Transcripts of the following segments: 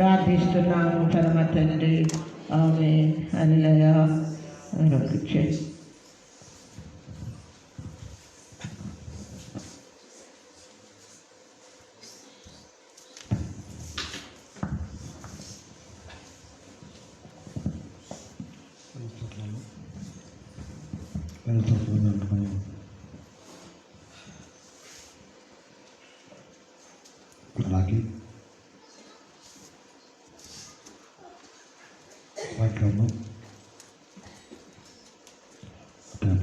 ప్రార్థిస్తున్నాము పరమ తండ్రి. ఆమేన్. హల్లెలూయా. రక్షించే lagi agama dan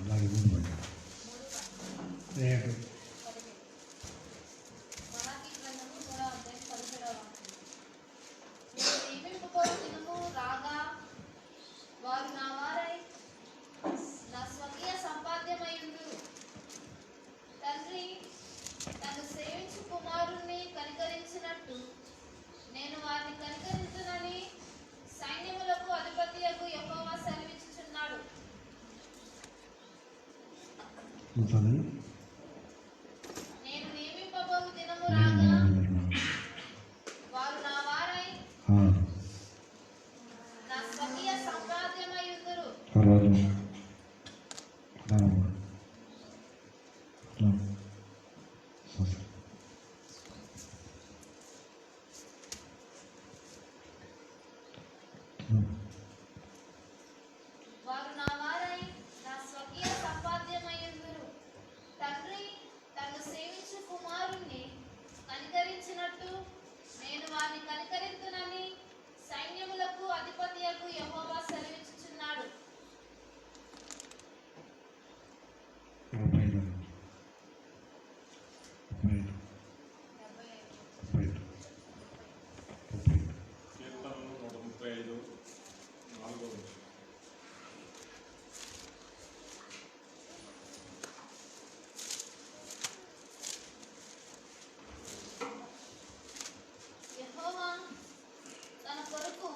lagi pun banyak. నేను వారిని కనికరించునని సైన్యములకు అధిపతియగు యెహోవా సెలవిచ్చుచున్నాడు. నేను నియమింపబోవు దినము రాగా వారు నా వారై నా స్వకీయ సంపాద్యమై యుందురు. వారు నా వారై నా స్వకీయ సంపాద్యమయ్యుందురు. తండ్రి తన్ను సేవించు కుమారుణ్ణి కనికరించినట్టు నేను వారిని కనికరింతునని సైన్యములకు అధిపతియగు యెహోవా సెలవిచ్చుచున్నాడు. యెహోవా తన కొరకు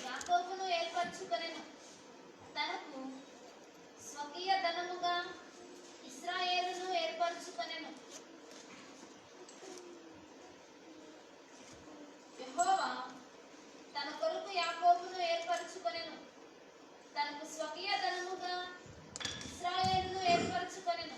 యాకోబును ఏర్పరచుకొనెను. తనకు స్వకీయ ధనముగా ఇశ్రాయేలును ఏర్పరచుకొనెను. యెహోవా తన కొరకు యాకోబును ఏర్పరచుకొనెను. తనకు స్వకీయ ధనముగా ఇశ్రాయేలును ఏర్పరచుకొనెను.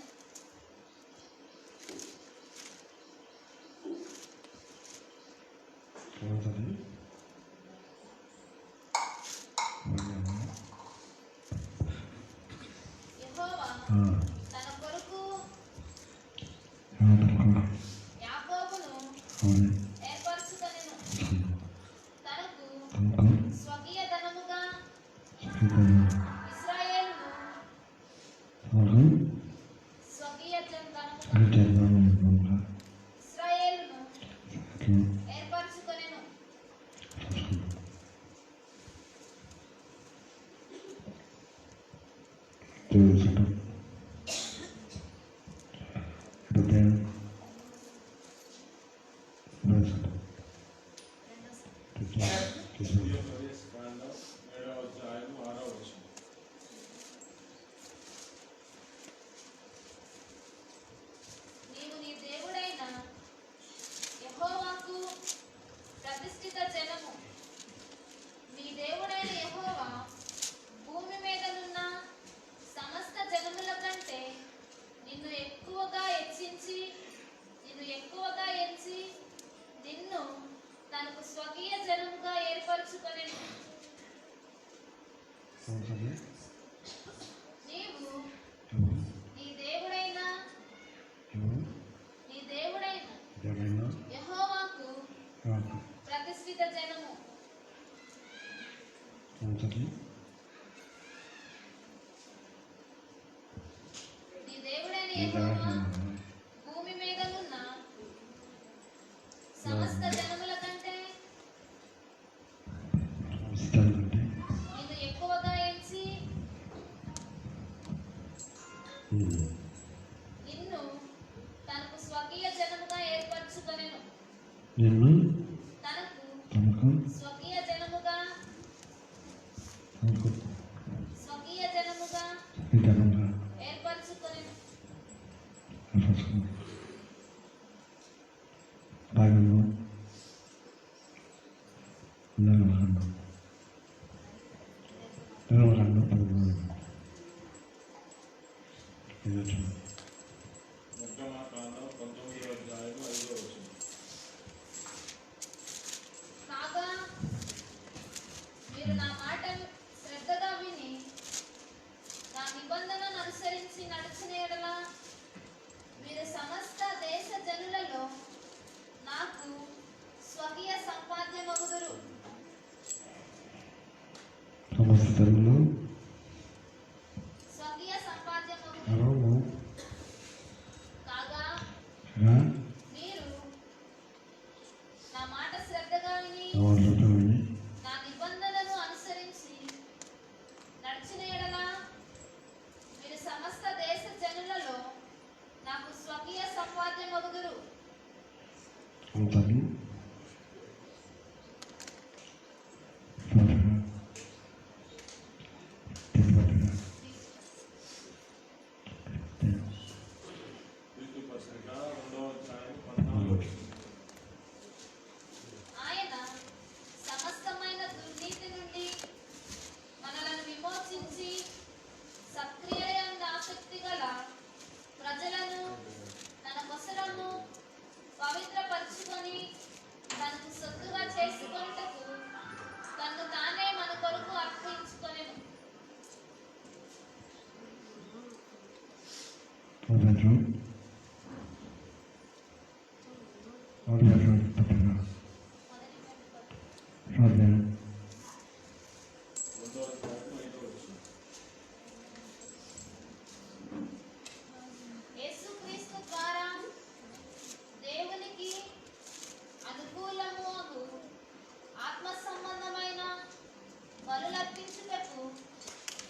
యెహోవా తన కొరకు యాకోబును ఏర్పరచుకొనెను. తనకు స్వకీయ ధనముగా ఇశ్రాయేలును స్వకీయ ధనముగా ఇశ్రాయేలును ఏర్పరచుకొనెను. నీవు నీ దేవుడైన యెహోవాకు ప్రతిష్ఠిత జనము. నీ దేవుడైన యెహోవా భూమి మీదనున్న సమస్త జనముల కంటే నిన్ను ఎక్కువగా ఎంచి నిన్ను తనకు స్వకీయ జనముగా ఏర్పరచుకొనెను. నీవు నీ దేవుడైన యెహోవాకు ప్రతిష్ఠిత జనము. నీ దేవుడైన యెహోవా భూమి మీదనున్న సమస్త జనముల కంటే నిన్ను ఎక్కువగా ఎంచి నిన్ను తనకు స్వకీయ జనముగా ఏర్పరచుకొనెను. తనకు స్వకీయ జనముగా ఏర్పరచుకొనెను. భాగంలో నిర్వహణ 13 ఇది వచ్చింది. నిర్గమాకాండం 19వ అధ్యాయం 5వ వచనం. కాగా మీరు నా మాట శ్రద్ధగా విని నా నిబంధనను అనుసరించి నడిచిన యెడల మీరు సమస్త దేశ జనులలో నాకు స్వకీయ సంపాద్యమగుదురు. సమస్త తెలుగులో స్వకీయ సంపాద్యమగుదురు. ఎవరు కాగా రా మీరు నా మాట శ్రద్ధగా విని ఎవరు నా నిబంధనను అనుసరించి నడిచిన యెడల మీరు సమస్త దేశ జనులలో నాకు స్వకీయ సంపాద్యమగుదురు. అవుతాను తీతు పత్రిక 2వ అధ్యాయం 14వ వచనం. ఆయన సమస్తమైన దుర్నీతి నుండి మనలను విమోచించి సత్క్రియలందు ఆసక్తి గల ప్రజలను తన కొసరము పవిత్రపరచుకొని తనకు సొత్తుగా చేసుకొనుటకు తనను తానే మన కొరకు అర్పించుకొనెను. అవుతాను అవుతాను పత్రిక మొదటి స్వాధ్యాయం 2వ అధ్యాయం 5వ వచనం. యేసుక్రీస్తు ద్వారా దేవునికి అనుకూలము అగు ఆత్మ సంబంధమైన బలులర్పించుటకు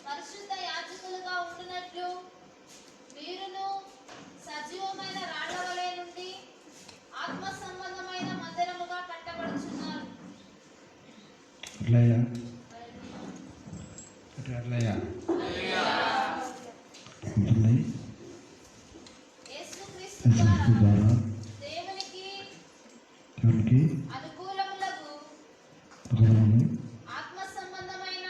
పరిశుద్ధ యాజకులుగా ఉండునట్లు మీరును సజీవమైన రాళ్ల వలె నుండి ఆత్మ సంబంధమైన మందిరముగా కట్టబడుచున్నారు. అట్లయ్యా అట్లయ్యా ఉంటుంది యేసుక్రీస్తు యశస్సు ద్వారా ద్వారా దేవునికి దేవునికి అనుకూలములకు ఒకరిని ఆత్మ సంబంధమైన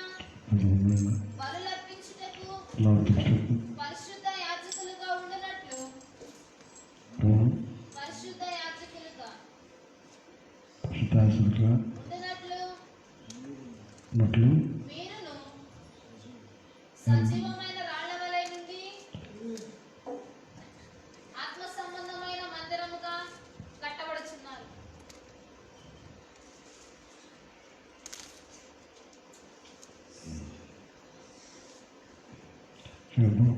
అనుగుణమైన బలులర్పించుటకు లాభించకు పరిశుద్ధ యాజకులుగా ఉండునట్లు పరిశుద్ధ యాజకులుగా శుద్ధాసులుగా ఉండునట్లు ఉన్నట్లు మీరును సజీవమైన రాళ్ల వలె నుండి ఆత్మ సంబంధమైన మందిరముగా కట్టబడుచున్నారు. శుభ్రం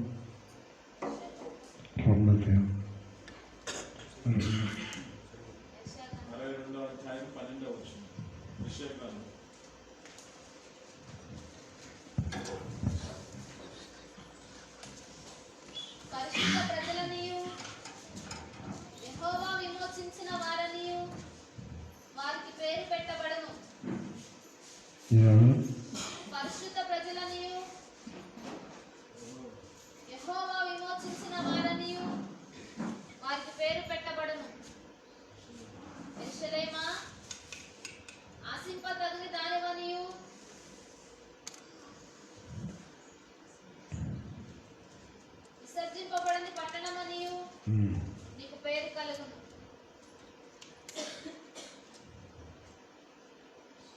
సౌందర్యం 42వ అధ్యాయం 12వ వచనం. యెషయాకాండం. పరిశుద్ధ ప్రజలనియు యెహోవా విమోచించిన వారనియు వారికి పేరు పెట్టబడును. ఈరోజు పరిశుద్ధ ప్రజలనియు యెహోవా విమోచించిన వారనియు వారికి పేరు పెట్టబడును. యెరూషలేమా ఆశింపతగిన దానివనియు విసర్జింపబడని పట్టణమనియు నీకు పేరు కలుగును.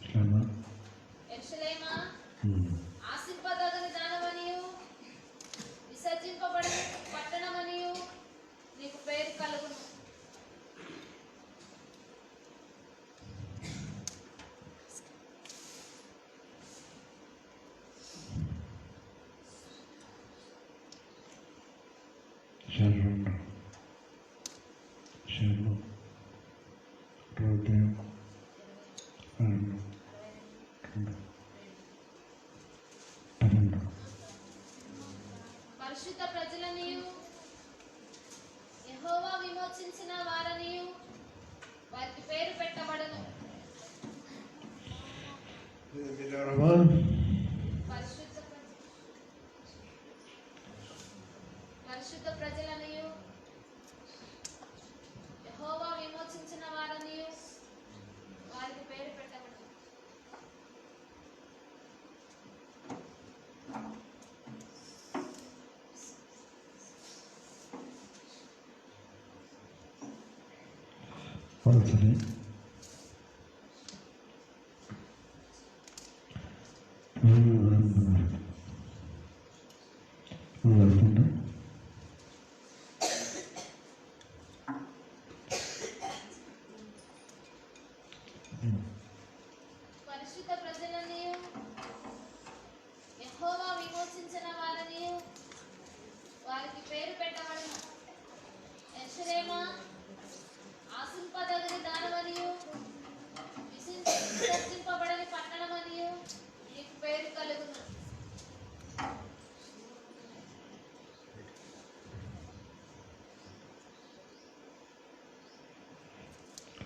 శ్రమ యెరూషలేమా ఆశింపదగని దానవనియు విసర్జింపబడని పట్టణమనియు నీకు పేరు కలుగును. శరణు శరణు హృదయం అరణ్యం 12 పరిశుద్ధ ప్రజలనియు యెహోవా విమోచించిన వారనియు వారికి పేరు పెట్టబడును. పరిశుద్ధ పరిశుద్ధ ప్రజలనియు యెహోవా విమోచించిన వారనియు పడుతుంది. వెళ్తుందా? పరిశుద్ధ ప్రజలని యెహోవా విమోచించిన వారిని వారికి పేరు పెట్టబడిన యెరూషలేమా ఆశింపదగిన దానమనియు విసర్జింపబడని పట్టణమనియు నీకు పేరు కలుగును.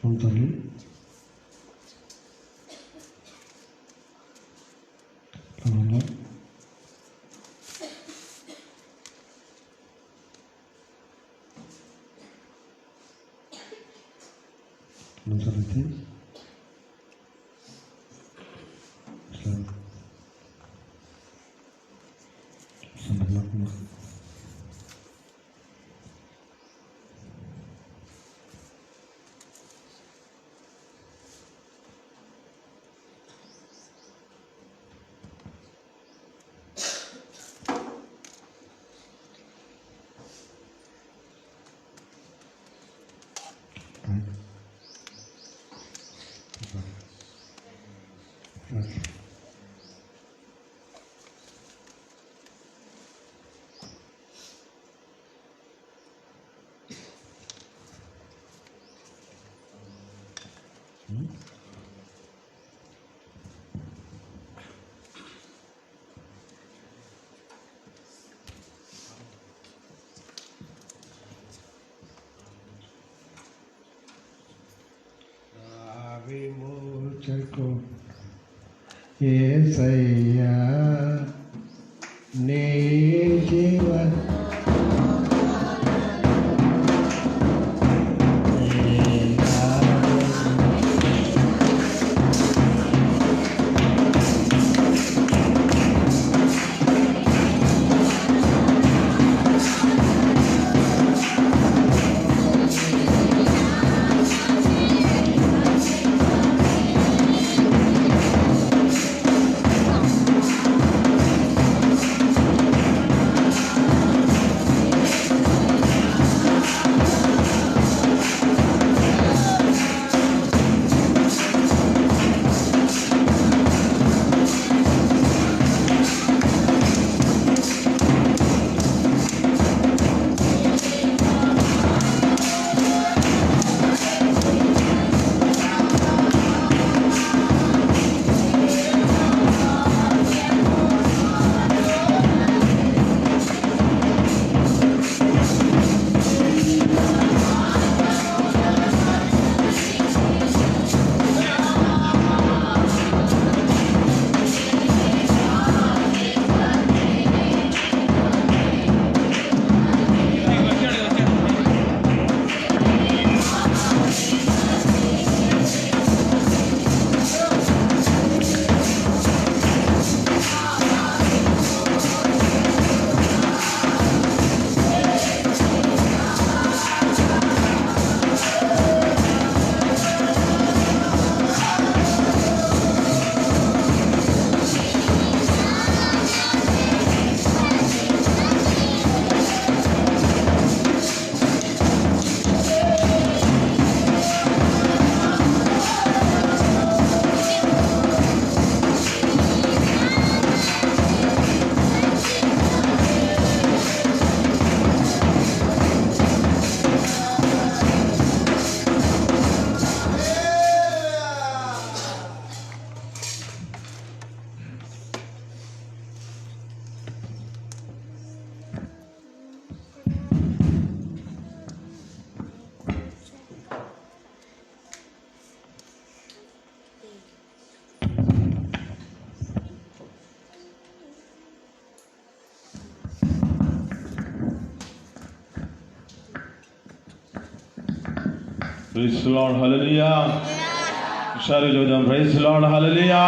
ఉంటుంది. అవునా? Nazareti İslam sanırlar mı? విమోచకు యేసయ్యా నీ జీవన Praise the Lord, hallelujah. ఒకసారి చూద్దాం, ప్రైజ్ లార్డ్ హల్లెలూయా.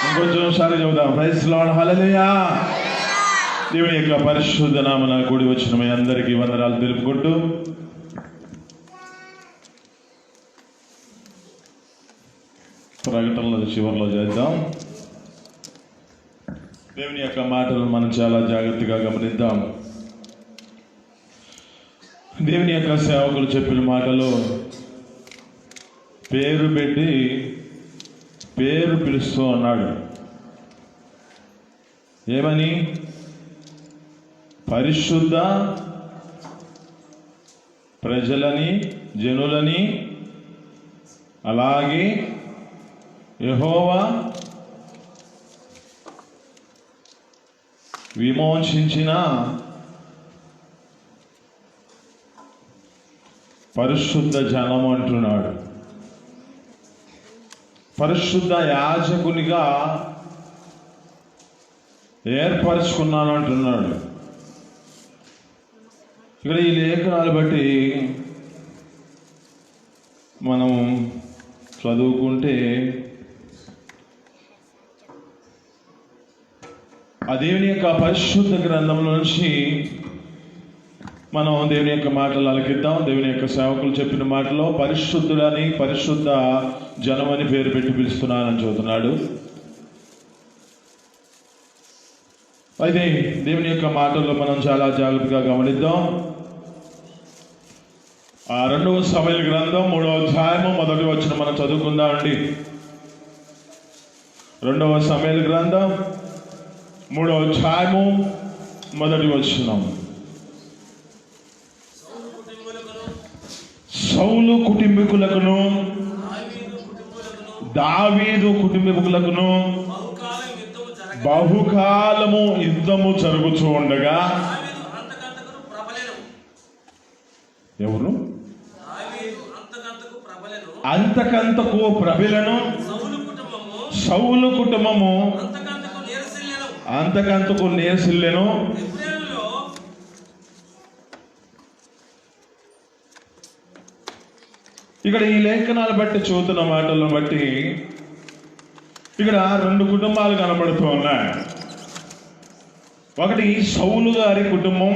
ఇంకొంచెం ఒకసారి చూద్దాం, ప్రైజ్ లార్డ్ హల్లెలూయా. దేవుని యొక్క పరిశుద్ధ నామమున కూడి వచ్చిన మీ అందరికీ వందనాలు తెలుపుకుంటూ ప్రకటనల చివరిలో చేద్దాం. దేవుని యొక్క మాటలు మనం చాలా జాగ్రత్తగా గమనిద్దాం. దేవుని యొక్క సేవకులు చెప్పిన మాటలు పేరు పెట్టి పేరు పిలుస్తూ అన్నాడు. ఏమని? పరిశుద్ధ ప్రజలని, జనులని, అలాగే యెహోవా విమోచించిన పరిశుద్ధ జనం అంటున్నాడు. పరిశుద్ధ యాజకునిగా ఏర్పరచుకున్నాను అంటున్నాడు. ఇక్కడ ఈ లేఖనాలు బట్టి మనం చదువుకుంటే ఆ దేవుని యొక్క పరిశుద్ధ గ్రంథంలో నుంచి మనం దేవుని యొక్క మాటలు అలకిద్దాం. దేవుని యొక్క సేవకులు చెప్పిన మాటలో పరిశుద్ధులని, పరిశుద్ధ జనమని పేరు పెట్టి పిలుస్తున్నానని చెబుతున్నాడు. అయితే దేవుని యొక్క మాటల్లో మనం చాలా జాగ్రత్తగా గమనిద్దాం. ఆ 2వ సమూయేలు గ్రంథం 3వ అధ్యాయము 1వ వచనం మనం చదువుకుందామండి. 2వ సమూయేలు గ్రంథం 3వ అధ్యాయము 1వ వచనం. సౌలు కుటుంబీకులకును దావీదు కుటుంబీకులకును బహుకాలము యుద్ధము జరుగుతూ ఉండగా ఎవరు అంతకంతకు ప్రబలను సౌలు కుటుంబము అంతకంతకు నీరసిల్లెను. ఇక్కడ ఈ లేఖనాలు బట్టి చూస్తున్న మాటలను బట్టి ఇక్కడ 2 కుటుంబాలు కనబడుతూ ఉన్నాయి. ఒకటి సౌలు గారి కుటుంబం,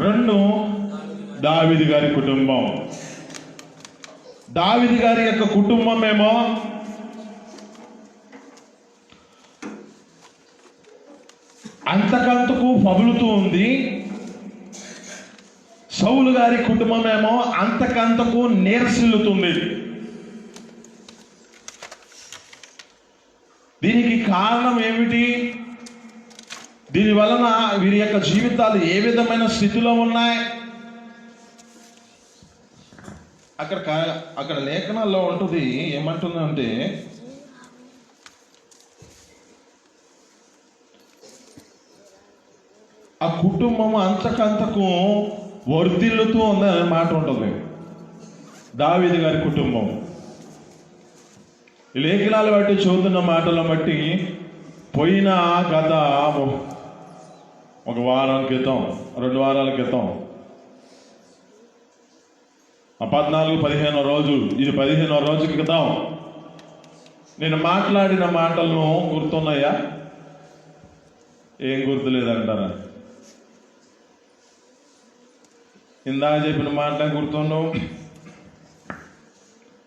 2 దావీదు గారి కుటుంబం. దావీదు గారి యొక్క కుటుంబం ఏమో అంతకంతకు పగులుతూ ఉంది. సౌలు గారి కుటుంబం ఏమో అంతకంతకు నీరసిల్లుతుంది. దీనికి కారణం ఏమిటి? దీని వలన వీరి యొక్క జీవితాలు ఏ విధమైన స్థితిలో ఉన్నాయి? అక్కడ లేఖనాల్లో ఉంటుంది. ఏమంటుందంటే ఆ కుటుంబం అంతకంతకు వర్ధిల్లుతూ ఉందనే మాట ఉంటుంది. దావీదు గారి కుటుంబం ఈ లేఖనాలు బట్టి చదువుతున్న మాటలను బట్టి పోయిన గత 1 వారం క్రితం, 2 వారాల క్రితం 14-15 రోజు, ఇది 15వ రోజు క్రితం నేను మాట్లాడిన మాటలను గుర్తున్నాయా? ఏం గుర్తులేదంటారా? ఇందాక చెప్పిన మాటలే గుర్తుండవు,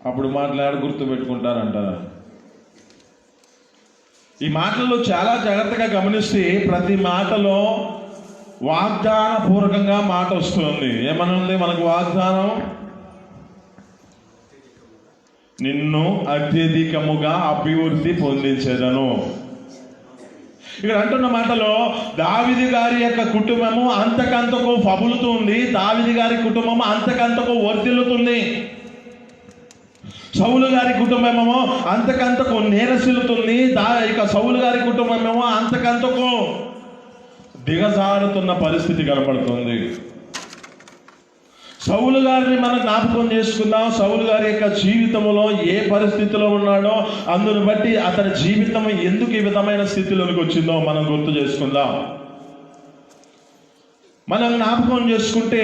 అప్పుడు మాట్లాడి గుర్తు పెట్టుకుంటారంటారా? ఈ మాటల్లో చాలా జాగ్రత్తగా గమనిస్తే ప్రతి మాటలో వాగ్దాన పూర్వకంగా మాట వస్తుంది. ఏమనుంది మనకు వాగ్దానం? నిన్ను అత్యధికముగా అభివృద్ధి పొందించేదను. ఇక్కడ అంటున్న మాటలో దావీదు గారి యొక్క కుటుంబము అంతకంతకు ఫబులుతుంది, దావీదు గారి కుటుంబము అంతకంతకు వర్ధిల్లుతుంది. సౌలు గారి కుటుంబమేమో అంతకంతకు నీరసిల్లుతుంది. ఇక సౌలు గారి కుటుంబమేమో అంతకంతకు దిగజారుతున్న పరిస్థితి కనపడుతుంది. సౌలు గారిని మనం జ్ఞాపకం చేసుకుందాం. సౌలు గారి యొక్క జీవితంలో ఏ పరిస్థితిలో ఉన్నాడో అందును బట్టి అతని జీవితం ఎందుకు ఈ విధమైన స్థితిలోకి వచ్చిందో మనం గుర్తు చేసుకుందాం. మనం జ్ఞాపకం చేసుకుంటే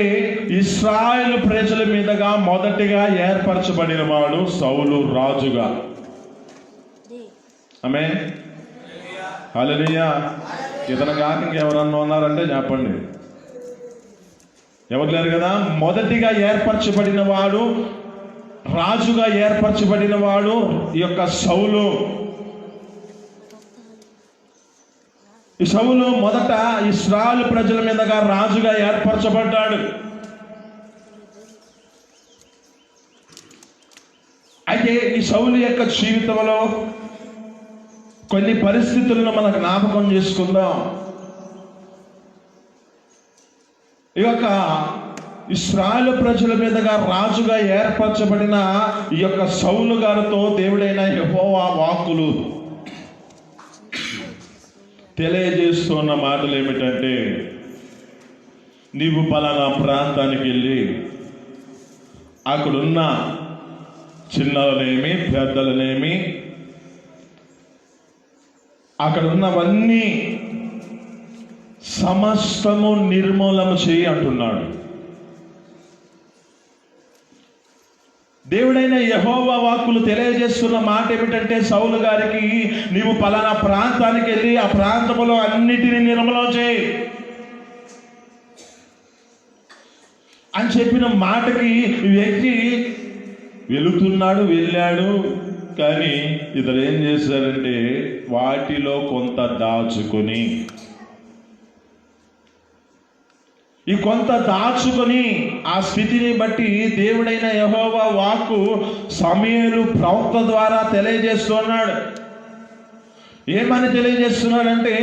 ఇశ్రాయేలు ప్రజల మీదుగా మొదటిగా ఏర్పరచబడిన వాడు సౌలు రాజుగా. ఆమేన్, హల్లెలూయా. ఇతను కాక ఇంకెవరన్నా ఉన్నారంటే చెప్పండి. ఎవరు లేరు కదా. మొదటిగా ఏర్పరచబడిన వాడు రాజుగా ఏర్పరచబడిన వాడు ఈ యొక్క సౌలు. ఈ సౌలు మొదట ఇశ్రాయేలు ప్రజల మీదగా రాజుగా ఏర్పరచబడ్డాడు. అయితే ఈ సౌలు యొక్క జీవితంలో కొన్ని పరిస్థితులను మనం జ్ఞాపకం చేసుకుందాం. ఈ యొక్క ఇశ్రాయేలు ప్రజల మీదగా రాజుగా ఏర్పరచబడిన ఈ యొక్క సౌలు గారితో దేవుడైన యెహోవా వాక్కులు తెలియజేస్తున్న మాటలు ఏమిటంటే, నీవు పలానా ప్రాంతానికి వెళ్ళి అక్కడున్న చిన్నలనేమి పెద్దలనేమి అక్కడున్నవన్నీ సమస్తము నిర్మూలన చేయి అంటున్నాడు. దేవుడైన యెహోవా వాక్కులు తెలియజేస్తున్న మాట ఏమిటంటే, సౌలు గారికి నీవు పలానా ప్రాంతానికి వెళ్ళి ఆ ప్రాంతంలో అన్నిటినీ నిర్మూలన చేయి అని చెప్పిన మాటకి ఈ వ్యక్తి వెళ్ళాడు. కానీ ఇతరు ఏం చేశారంటే, వాటిలో కొంత దాచుకొని ఆ స్థితిని బట్టి దేవుడైన యెహోవా వాక్కు సమూయేలు ప్రవక్త ద్వారా తెలియజేస్తున్నాడు. ఏమని తెలియజేస్తున్నాడంటే,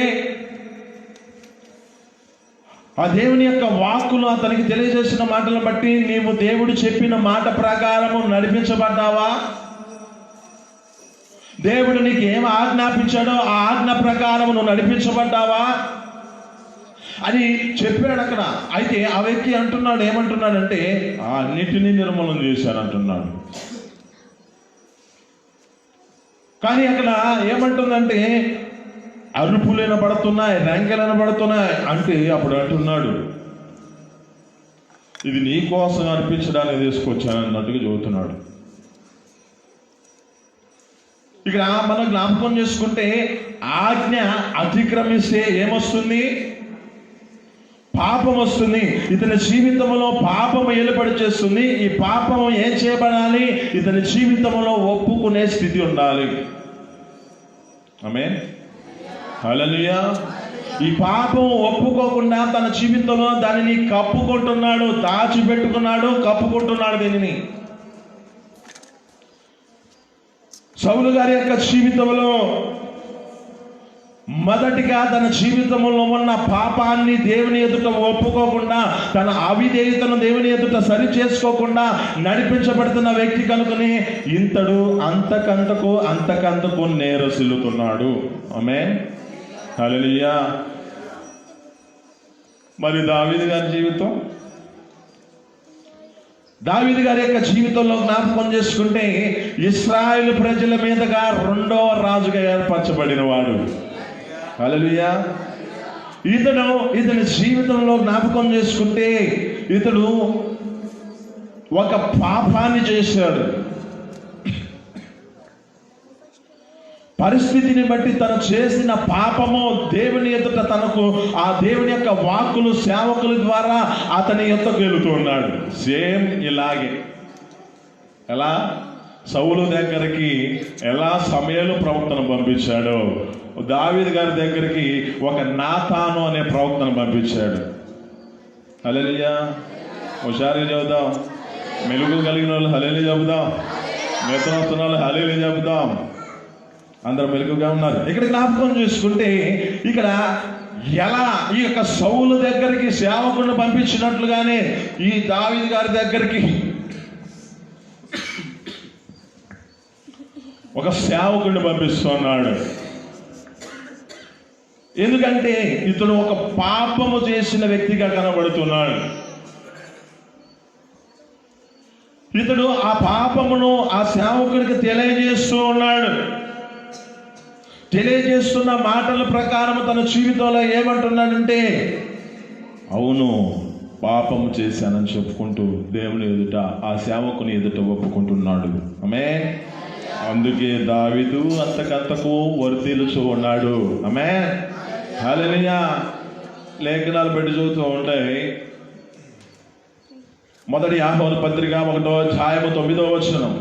ఆ దేవుని యొక్క వాక్కులు అతనికి తెలియజేసిన మాటలను బట్టి, నీవు దేవుడు చెప్పిన మాట ప్రకారము నడిపించబడ్డావా? దేవుడు నీకు ఏం ఆజ్ఞాపించాడో ఆ ఆజ్ఞ ప్రకారం నువ్వు నడిపించబడ్డావా అని చెప్పాడు అక్కడ. అయితే ఆ వ్యక్తి ఏమంటున్నాడంటే, అన్నిటినీ నిర్మూలన చేశాను అంటున్నాడు. కానీ అక్కడ ఏమంటుందంటే, అరుపులు వినబడుతున్నాయి, రంకెలు వినబడుతున్నాయి అంటే అప్పుడు అంటున్నాడు, ఇది నీ కోసం అర్పించడానికి తీసుకొచ్చాను అన్నట్టుగా చెబుతున్నాడు. ఇక్కడ మనం జ్ఞాపకం చేసుకుంటే, ఆజ్ఞ అతిక్రమిస్తే ఏమొస్తుంది? పాపం వస్తుంది. ఇతని జీవితంలో పాపం ఏలుబడి చేస్తుంది. ఈ పాపం ఏం చేయబడాలి? ఇతని జీవితంలో ఒప్పుకునే స్థితి ఉండాలి. ఆమేన్, హల్లెలూయా. ఈ పాపం ఒప్పుకోకుండా తన జీవితంలో దానిని కప్పుకుంటున్నాడు, దాచిపెట్టుకున్నాడు, కప్పుకుంటున్నాడు. దీనిని సౌలు గారి యొక్క జీవితంలో మొదటిగా తన జీవితంలో ఉన్న పాపాన్ని దేవుని ఎదుట ఒప్పుకోకుండా, తన అవిధేయతను దేవుని ఎదుట సరి చేసుకోకుండా నడిపించబడుతున్న వ్యక్తి కనుకొని ఇంతడు అంతకంతకు నేరసిల్లుతున్నాడు. ఆమేన్, హల్లెలూయా. మరి దావీదు గారి జీవితం, దావీదు గారి యొక్క జీవితంలో జ్ఞాపకం చేసుకుంటే, ఇశ్రాయేలు ప్రజల మీదుగా రెండవ రాజుగా ఏర్పరచబడిన వాడు. హల్లెలూయా. ఇతని జీవితంలో జ్ఞాపకం చేసుకుంటే, ఇతడు ఒక పాపాన్ని చేశాడు. పరిస్థితిని బట్టి తను చేసిన పాపము దేవుని ఎదుట తనకు ఆ దేవుని యొక్క వాక్కులు సేవకుల ద్వారా అతని ఎద్దకు వెళుతున్నాడు. సేమ్ ఇలాగే ఎలా సౌలు దగ్గరికి ఎలా సమూయేలు ప్రవక్తను పంపించాడో, దావీదు గారి దగ్గరికి ఒక నాతాను అనే ప్రవక్తను పంపించాడు. హల్లెలూయా. హుషారుగా చెబుదాం. మెలుగు కలిగిన వాళ్ళు హల్లెలూయా చెబుదాం. నిద్ర వస్తున్న వాళ్ళు హల్లెలూయా చెబుదాం. అందరూ మెలుగుగా ఉన్నారు. ఇక్కడ జ్ఞాపకం చేసుకుంటే, ఇక్కడ ఎలా ఈ యొక్క సౌలు దగ్గరికి సేవకుడిని పంపించినట్లుగానే ఈ దావీదు గారి దగ్గరికి ఒక సేవకుడిని పంపిస్తున్నాడు. ఎందుకంటే ఇతడు ఒక పాపము చేసిన వ్యక్తిగా కనబడుతున్నాడు. ఇతడు ఆ పాపమును ఆ సేవకుడికి తెలియజేస్తూ ఉన్నాడు. తెలియజేస్తున్న మాటల ప్రకారం తన జీవితంలో ఏమంటున్నాడంటే, అవును పాపము చేశానని చెప్పుకుంటూ దేవుని ఎదుట ఆ సేవకుని ఎదుట ఒప్పుకుంటున్నాడు. ఆమేన్. అందుకే దావీదు అంతకంతకు వర్ధిల్లుచూ ఉన్నాడు. ఆమేన్, హల్లెలూయా. లేఖనాలు పెట్టి చూస్తూ ఉంటాయి, మొదటి యాకోబు పత్రిక 1వ అధ్యాయము 9వ వచనం.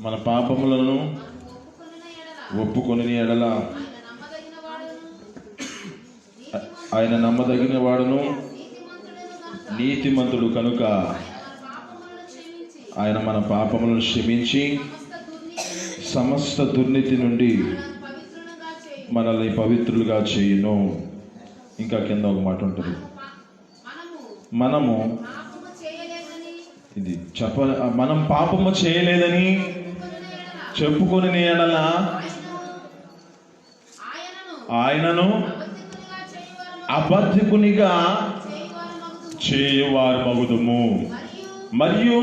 మన పాపములను ఒప్పుకొనిన ఎడల ఆయన నమ్మదగిన వాడును నీతిమంతుడు కనుక ఆయన మన పాపములను క్షమించి సమస్త దుర్నీతి నుండి మనల్ని పవిత్రులుగా చేయును. ఇంకా కింద ఒక మాట ఉంటుంది, మనము ఇది మనం పాపము చేయలేదని చెప్పుకొని ఎడల ఆయనను అబద్ధికునిగా చేయువారు మగుదుము, మరియు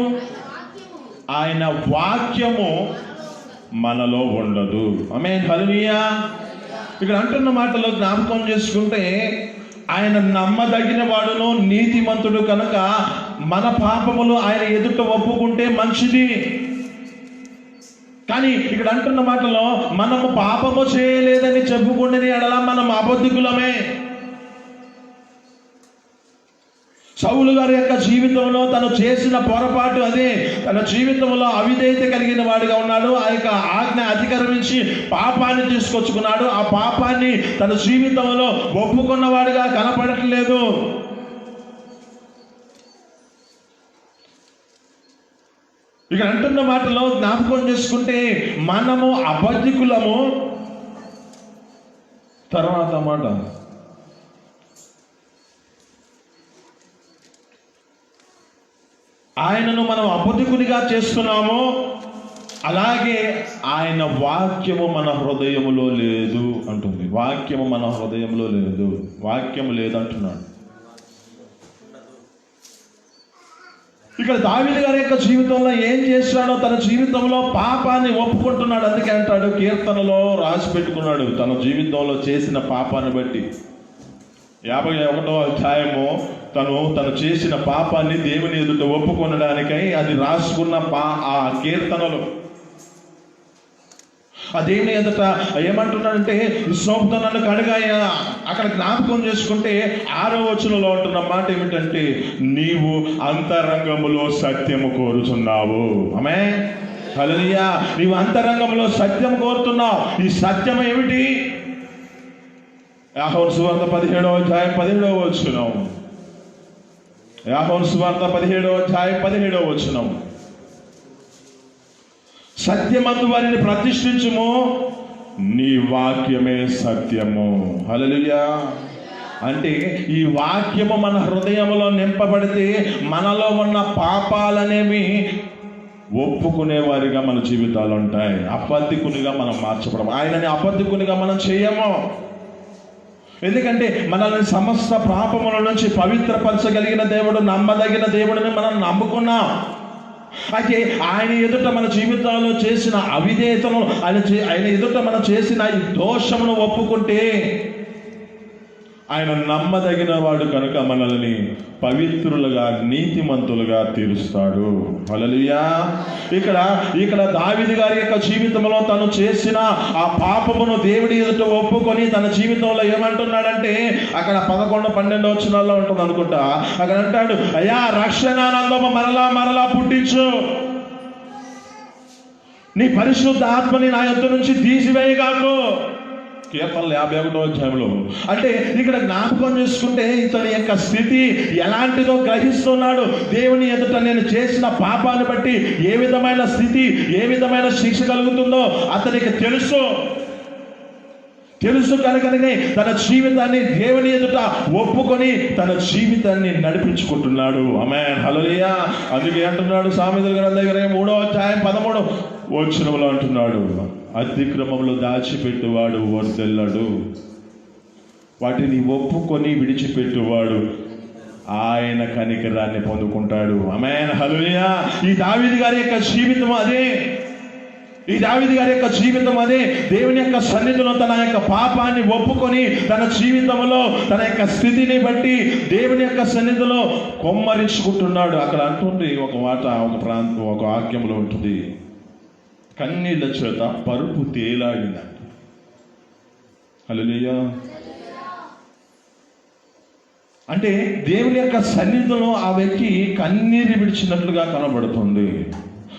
ఆయన వాక్యము మనలో ఉండదు. ఆమేన్, హల్లెలూయా. ఇక్కడ అంటున్న మాటలో జ్ఞాపకం చేసుకుంటే, ఆయన నమ్మదగిన వాడును నీతిమంతుడు కనుక మన పాపములు ఆయన ఎదుట ఒప్పుకుంటే మంచిది. కానీ ఇక్కడ అంటున్న మాటలో మనము పాపము చేయలేదని చెప్పుకుంటే ఎడల మనం అబద్ధికులమే. సౌలు గారి యొక్క జీవితంలో తను చేసిన పొరపాటు అదే. తన జీవితంలో అవిధేయత కలిగిన వాడిగా ఉన్నాడు. ఆ యొక్క ఆజ్ఞ అతిక్రమించి పాపాన్ని తీసుకొచ్చుకున్నాడు. ఆ పాపాన్ని తన జీవితంలో ఒప్పుకున్నవాడిగా కనపడట్లేదు. ఇక అంటున్న మాటలో జ్ఞాపకం చేసుకుంటే మనము అబద్ధికులము. తర్వాత మాట, ఆయనను మనం అబద్ధికునిగా చేస్తున్నాము, అలాగే ఆయన వాక్యము మన హృదయములో లేదు అంటుంది. వాక్యము మన హృదయంలో లేదు, వాక్యము లేదంటున్నాడు. ఇక్కడ దావీదు గారి యొక్క జీవితంలో ఏం చేశాడో, తన జీవితంలో పాపాన్ని ఒప్పుకుంటున్నాడు. అందుకే అంటాడు, కీర్తనలో రాసి పెట్టుకున్నాడు తన జీవితంలో చేసిన పాపాన్ని బట్టి. 51వ అధ్యాయము తను చేసిన పాపాన్ని దేవుని ఎదుట ఒప్పుకొనడానికై అది రాసుకున్న ఆ కీర్తనలు. ఆ దేవుని ఎదుట ఏమంటున్నాడంటే, సోపుతో నన్ను కడగాయా. అక్కడ జ్ఞాపకం చేసుకుంటే 6వ వచనంలో ఉంటున్న మాట ఏమిటంటే, నీవు అంతరంగములో సత్యము కోరుచున్నావు. ఆమేన్, హల్లెలూయా. నీవు అంతరంగంలో సత్యం కోరుతున్నావు. ఈ సత్యం ఏమిటి? యోహాను సువార్త 17వ అధ్యాయం 17వ వచనం. యోహాను సువార్త 17వ అధ్యాయం 17వ వచనం. సత్యమందు వారిని ప్రతిష్ఠించుము, నీ వాక్యమే సత్యము. హల్లెలూయా. అంటే ఈ వాక్యము మన హృదయంలో నింపబడితే మనలో ఉన్న పాపాలనేవి ఒప్పుకునే వారిగా మన జీవితాలు ఉంటాయి. అబద్ధికునిగా మనం మార్చబడము. ఆయనని అబద్ధికునిగా మనం చేయము. ఎందుకంటే మనల్ని సమస్త పాపముల నుంచి పవిత్రపరచగలిగిన దేవుడు, నమ్మదగిన దేవుడిని మనం నమ్ముకున్నాం. అయితే ఆయన ఎదుట మన జీవితాల్లో చేసిన అవిధేయతను, ఆయన ఎదుట మనం చేసిన ఈ దోషమును ఒప్పుకుంటే ఆయన నమ్మదగిన వాడు కనుక మనల్ని పవిత్రులుగా నీతిమంతులుగా తీరుస్తాడు. హల్లెలూయా. ఇక్కడ దావీదు గారి యొక్క జీవితంలో తను చేసిన ఆ పాపమును దేవుడి ఎదుట ఒప్పుకొని తన జీవితంలో ఏమంటున్నాడంటే, అక్కడ 11-12 వచనాల్లో ఉంటుంది అనుకుంటా. అక్కడ అంటాడు, అయ్యా రక్షణానందము మరలా పుట్టించు, నీ పరిశుద్ధ ఆత్మని నా యొద్ద నుంచి తీసివేయగాకు. కీర్తనలు 51వ అధ్యాయంలో. అంటే ఇక్కడ జ్ఞాపకం చేసుకుంటే ఇతని యొక్క స్థితి ఎలాంటిదో గ్రహిస్తున్నాడు. దేవుని ఎదుట నేను చేసిన పాపాన్ని బట్టి ఏ విధమైన స్థితి, ఏ విధమైన శిక్ష కలుగుతుందో అతనికి తెలుసు కనుకనే తన జీవితాన్ని దేవుని ఎదుట ఒప్పుకొని తన జీవితాన్ని నడిపించుకుంటున్నాడు. ఆమేన్, హల్లెలూయా. అందుకే అంటున్నాడు సామెతల గ్రంథం 3వ అధ్యాయం 13వ వచనంలో అంటున్నాడు, అతిక్రమములు దాచిపెట్టువాడు వర్ధిల్లడు, వాటిని ఒప్పుకొని విడిచిపెట్టువాడు ఆయన కనికరాన్ని పొందుకుంటాడు. ఆమేన్, హల్లెలూయా. ఈ దావీదు గారి యొక్క జీవితం అదే. దేవుని యొక్క సన్నిధిలో తన యొక్క పాపాన్ని ఒప్పుకొని తన జీవితంలో తన యొక్క స్థితిని బట్టి దేవుని యొక్క సన్నిధిలో కొమ్మరించుకుంటున్నాడు. అక్కడ అంటుంది ఒక మాట, ఒక వాక్యంలో ఉంటుంది, కన్నీళ్ళ చేత పరుపు తేలాడిందంట. హల్లెలూయా. అంటే దేవుని యొక్క సన్నిధిలో ఆ వ్యక్తి కన్నీరు విడిచినట్లుగా కనబడుతుంది.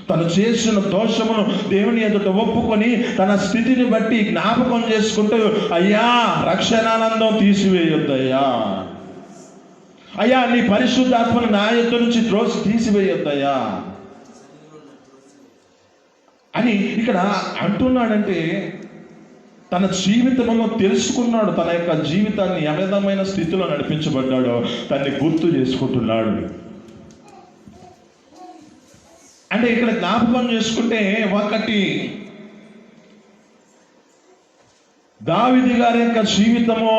తను చేసిన దోషమును దేవుని ఎదుట ఒప్పుకొని తన స్థితిని బట్టి జ్ఞాపకం చేసుకుంటూ, అయ్యా రక్షణానందం తీసివేయొద్దయ్యా, అయ్యా నీ పరిశుద్ధాత్మను నా ఎద్దు నుంచి తీసివేయొద్దయ్యా అని ఇక్కడ అంటున్నాడంటే తన జీవితంలో తెలుసుకున్నాడు. తన యొక్క జీవితాన్ని ఏ విధమైన స్థితిలో నడిపించబడ్డాడో తన్ని గుర్తు చేసుకుంటున్నాడు. అంటే ఇక్కడ జ్ఞాపకం చేసుకుంటే, ఒకటి దావీదు గారి యొక్క జీవితము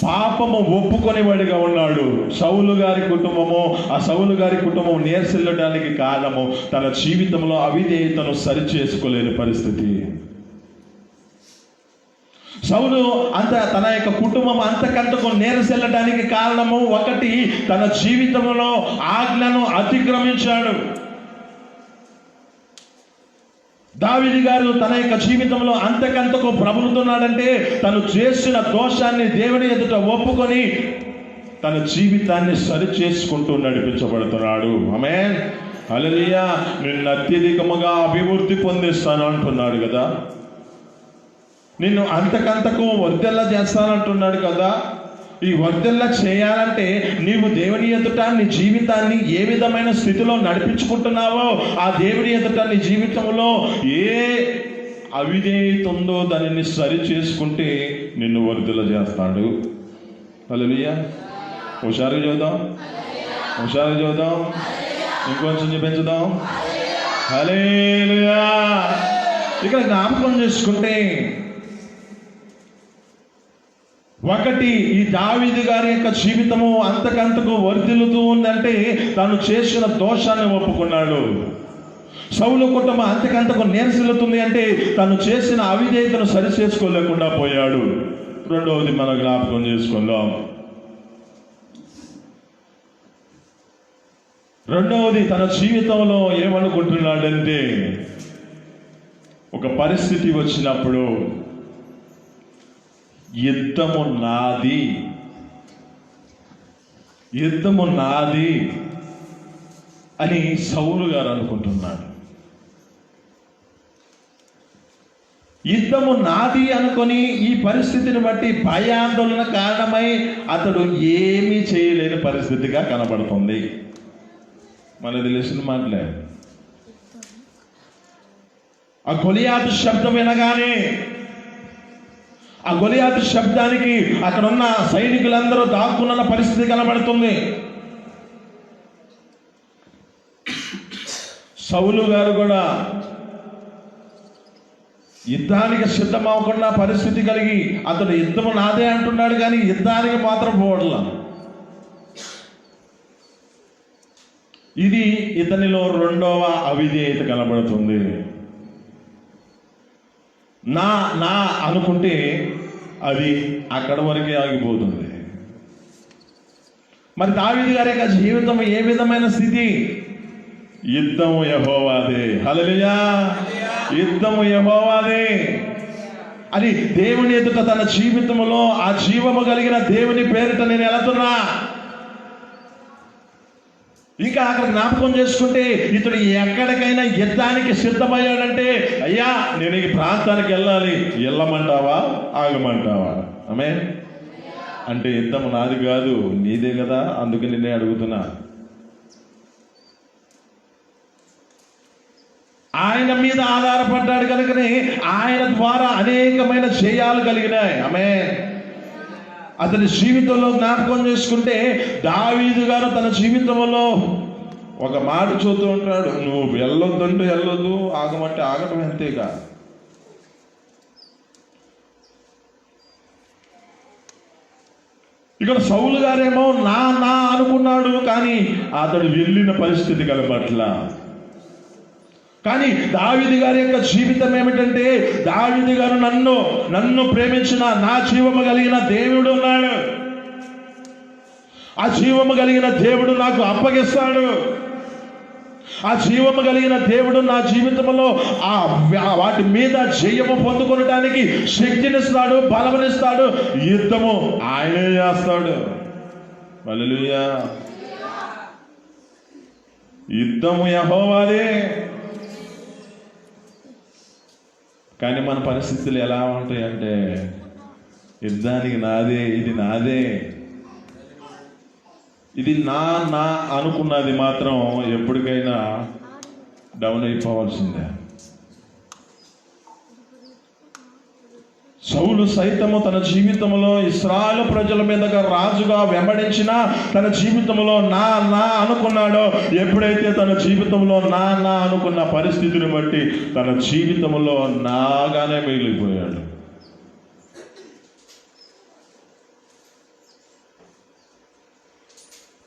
పాపము ఒప్పుకొనేవాడిగా ఉన్నాడు. సౌలు గారి కుటుంబము, ఆ సౌలు గారి కుటుంబం నేర్సిల్లడానికి కారణము తన జీవితంలో అవిధేయతను సరిచేసుకోలేని పరిస్థితి. సౌలు తన యొక్క కుటుంబం అంతకంతకు నేరసెల్లడానికి కారణము ఒకటి, తన జీవితంలో ఆజ్ఞను అతిక్రమించాడు. దావీదు గారు తన యొక్క జీవితంలో అంతకంతకు ప్రబలుతున్నాడంటే తను చేసిన దోషాన్ని దేవుని ఎదుట ఒప్పుకొని తన జీవితాన్ని సరి చేసుకుంటూ నడిపించబడుతున్నాడు. ఆమేన్, హల్లెలూయా. నిన్ను అత్యధికముగా అభివృద్ధి పొందిస్తాను అంటున్నాడు కదా, నిన్ను అంతకంతకు వర్ధిల్ల చేస్తానంటున్నాడు కదా. ఈ వర్ధిల్ల చేయాలంటే నీవు దేవుని ఎదుట నీ జీవితాన్ని ఏ విధమైన స్థితిలో నడిపించుకుంటున్నావో, ఆ దేవుని ఎదుట నీ జీవితంలో ఏ అవిధేయత ఉందో దానిని సరి చేసుకుంటే నిన్ను వర్ధిల్ల చేస్తాడు. హల్లెలూయా. హుషారుగా చూద్దాం, హుషారుగా చూద్దాం, ఇంకొంచెం పెంచుదాం. హల్లెలూయా. ఇక్కడ జ్ఞాపకం చేసుకుంటే, ఒకటి ఈ దావీదు గారి యొక్క జీవితము అంతకంతకు వర్ధిల్లుతూ ఉందంటే తను చేసిన దోషాన్ని ఒప్పుకున్నాడు. సౌలు కుటుంబం అంతకంతకు నేర్సిల్లుతుంది అంటే తను చేసిన అవిధేయతను సరి చేసుకోలేకుండా పోయాడు. రెండవది మనం జ్ఞాపకం చేసుకుందాం. రెండవది తన జీవితంలో ఏమనుకుంటున్నాడంటే, ఒక పరిస్థితి వచ్చినప్పుడు యుద్ధము నాది, యుద్ధము నాది అని సౌలు గారు అనుకుంటున్నాడు. యుద్ధము నాది అనుకొని ఈ పరిస్థితిని బట్టి భయాందోళన కారణమై అతడు ఏమీ చేయలేని పరిస్థితిగా కనబడుతుంది. మనకు తెలిసిన మాటలే. ఆ గొలియాతు శబ్దం వినగానే, ఆ గొలియాతు శబ్దానికి అక్కడ ఉన్న సైనికులందరూ దాక్కున్న పరిస్థితి కనబడుతుంది. సౌలు గారు కూడా యుద్ధానికి సిద్ధమవకుండా పరిస్థితి కలిగి అతడు యుద్ధము నాదే అంటున్నాడు, కానీ యుద్ధానికి మాత్రం పోవట్లా. ఇది ఇతనిలో రెండవ అవిధేయత కనబడుతుంది. నా నా అనుకుంటే అది అక్కడ వరకే ఆగిపోతుంది. మరి దావీదు గారి యొక్క జీవితం ఏ విధమైన స్థితి? యుద్ధము యెహోవాదే. హల్లెలూయా. యుద్ధము యెహోవాదే అని దేవుని ఎదుట తన జీవితంలో ఆ జీవము కలిగిన దేవుని పేరిట నేను వెళుతున్నా. ఇంకా అక్కడ జ్ఞాపకం చేసుకుంటే ఇతడు ఎక్కడికైనా యుద్ధానికి సిద్ధమయ్యాడంటే, అయ్యా నేను ఈ ప్రాంతానికి వెళ్ళాలి, వెళ్ళమంటావా ఆగమంటావా? ఆమేన్. అంటే యుద్ధం నాది కాదు, నీదే కదా, అందుకే నిన్నే అడుగుతున్నా. ఆయన మీద ఆధారపడ్డాడు కనుకనే ఆయన ద్వారా అనేకమైన జయాలు కలిగినాయి. ఆమేన్. అతని జీవితంలో జ్ఞాపకం చేసుకుంటే దావీదు గారు తన జీవితంలో ఒక మాట చూస్తూ ఉంటాడు, నువ్వు వెళ్ళొద్దంటే వెళ్ళొద్దు, ఆగమంటే ఆగటం అంతేగా. ఇక్కడ సౌలు గారేమో నా నా అనుకున్నాడు, కానీ అతడు వెళ్ళిన పరిస్థితి కనబట్ల. కానీ దావీదు గారి యొక్క జీవితం ఏమిటంటే, దావీదు గారు నన్ను ప్రేమించిన నా జీవము కలిగిన దేవుడు ఉన్నాడు, ఆ జీవము కలిగిన దేవుడు నాకు అప్పగిస్తాడు. ఆ జీవము కలిగిన దేవుడు నా జీవితంలో వాటి మీద జయము పొందుకొనడానికి శక్తినిస్తాడు, బలమునిస్తాడు. యుద్ధము ఆయనే చేస్తాడు. హల్లెలూయా. యుద్ధము యెహోవాదే. కానీ మన పరిస్థితులు ఎలా ఉంటాయంటే, యుద్ధానికి నాదే, ఇది నాదే, ఇది నా అనుకున్నది మాత్రం ఎప్పటికైనా డౌన్ అయిపోవాల్సిందే. సౌలు సైతము తన జీవితంలో ఇశ్రాయేలు ప్రజల మీదగా రాజుగా వెంబడించిన తన జీవితంలో నా అనుకున్నాడో, ఎప్పుడైతే తన జీవితంలో నా అనుకున్న పరిస్థితిని బట్టి తన జీవితంలో నాగానే మిగిలిపోయాడు.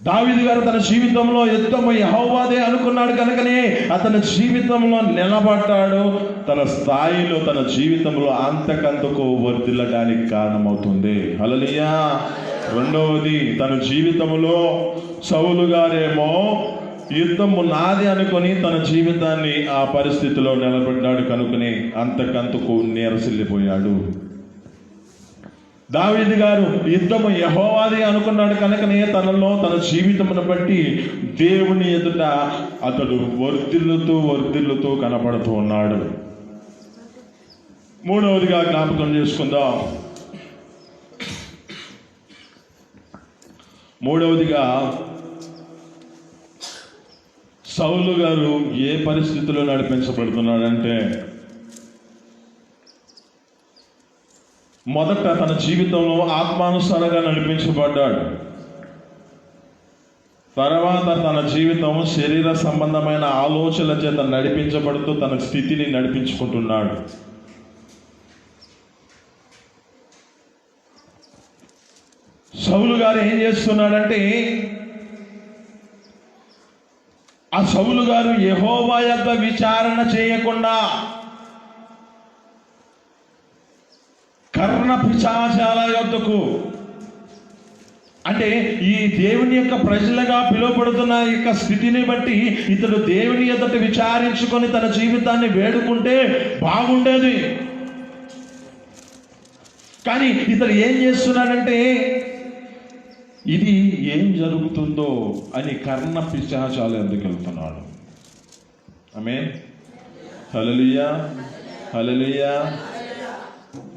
దావీదు గారు తన జీవితంలో యుద్ధము యెహోవాదే అనుకున్నాడు కనుకనే అతని జీవితంలో నిలబడ్డాడు. తన స్థాయిలో తన జీవితంలో అంతకంతకు వర్ధిల్లడానికి కారణమవుతుంది. హల్లెలూయా. రెండవది, తన జీవితంలో సౌలు గారేమో యుద్ధము నాది అనుకొని తన జీవితాన్ని ఆ పరిస్థితిలో నిలబడ్డాడు కనుకనే అంతకంతకు నీరసిల్లిపోయాడు. దావీదు గారు యుద్ధము యెహోవాది అనుకున్నాడు కనుకనే తన జీవితమును బట్టి దేవుని ఎదుట అతడు వర్ధిల్లుతూ కనపడుతూ ఉన్నాడు. మూడవదిగా జ్ఞాపకం చేసుకుందాం. మూడవదిగా, సౌలు గారు ఏ పరిస్థితిలో నడిపించబడుతున్నాడంటే, మొదట తన జీవితంలో ఆత్మానుసారంగా నడిపించబడ్డాడు. తర్వాత తన జీవితం శరీర సంబంధమైన ఆలోచనల చేత నడిపించబడుతూ తన స్థితిని నడిపించుకుంటున్నాడు. సౌలు గారు ఏం చేస్తున్నాడంటే, ఆ సౌలు గారు యెహోవా యొద్ద విచారణ చేయకుండా కర్ణ పిశాచాల యొద్దకు, అంటే ఈ దేవుని యొక్క ప్రజలుగా పిలువబడుతున్న యొక్క స్థితిని బట్టి ఇతడు దేవుని ఎదుట విచారించుకొని తన జీవితాన్ని వేడుకుంటే బాగుండేది. కానీ ఇతడు ఏం చేస్తున్నాడంటే, ఇది ఏం జరుగుతుందో అని కర్ణ పిశాచాల ఎందుకు వెళ్తున్నాడు. ఆమేన్. హల్లెలూయా. హల్లెలూయా.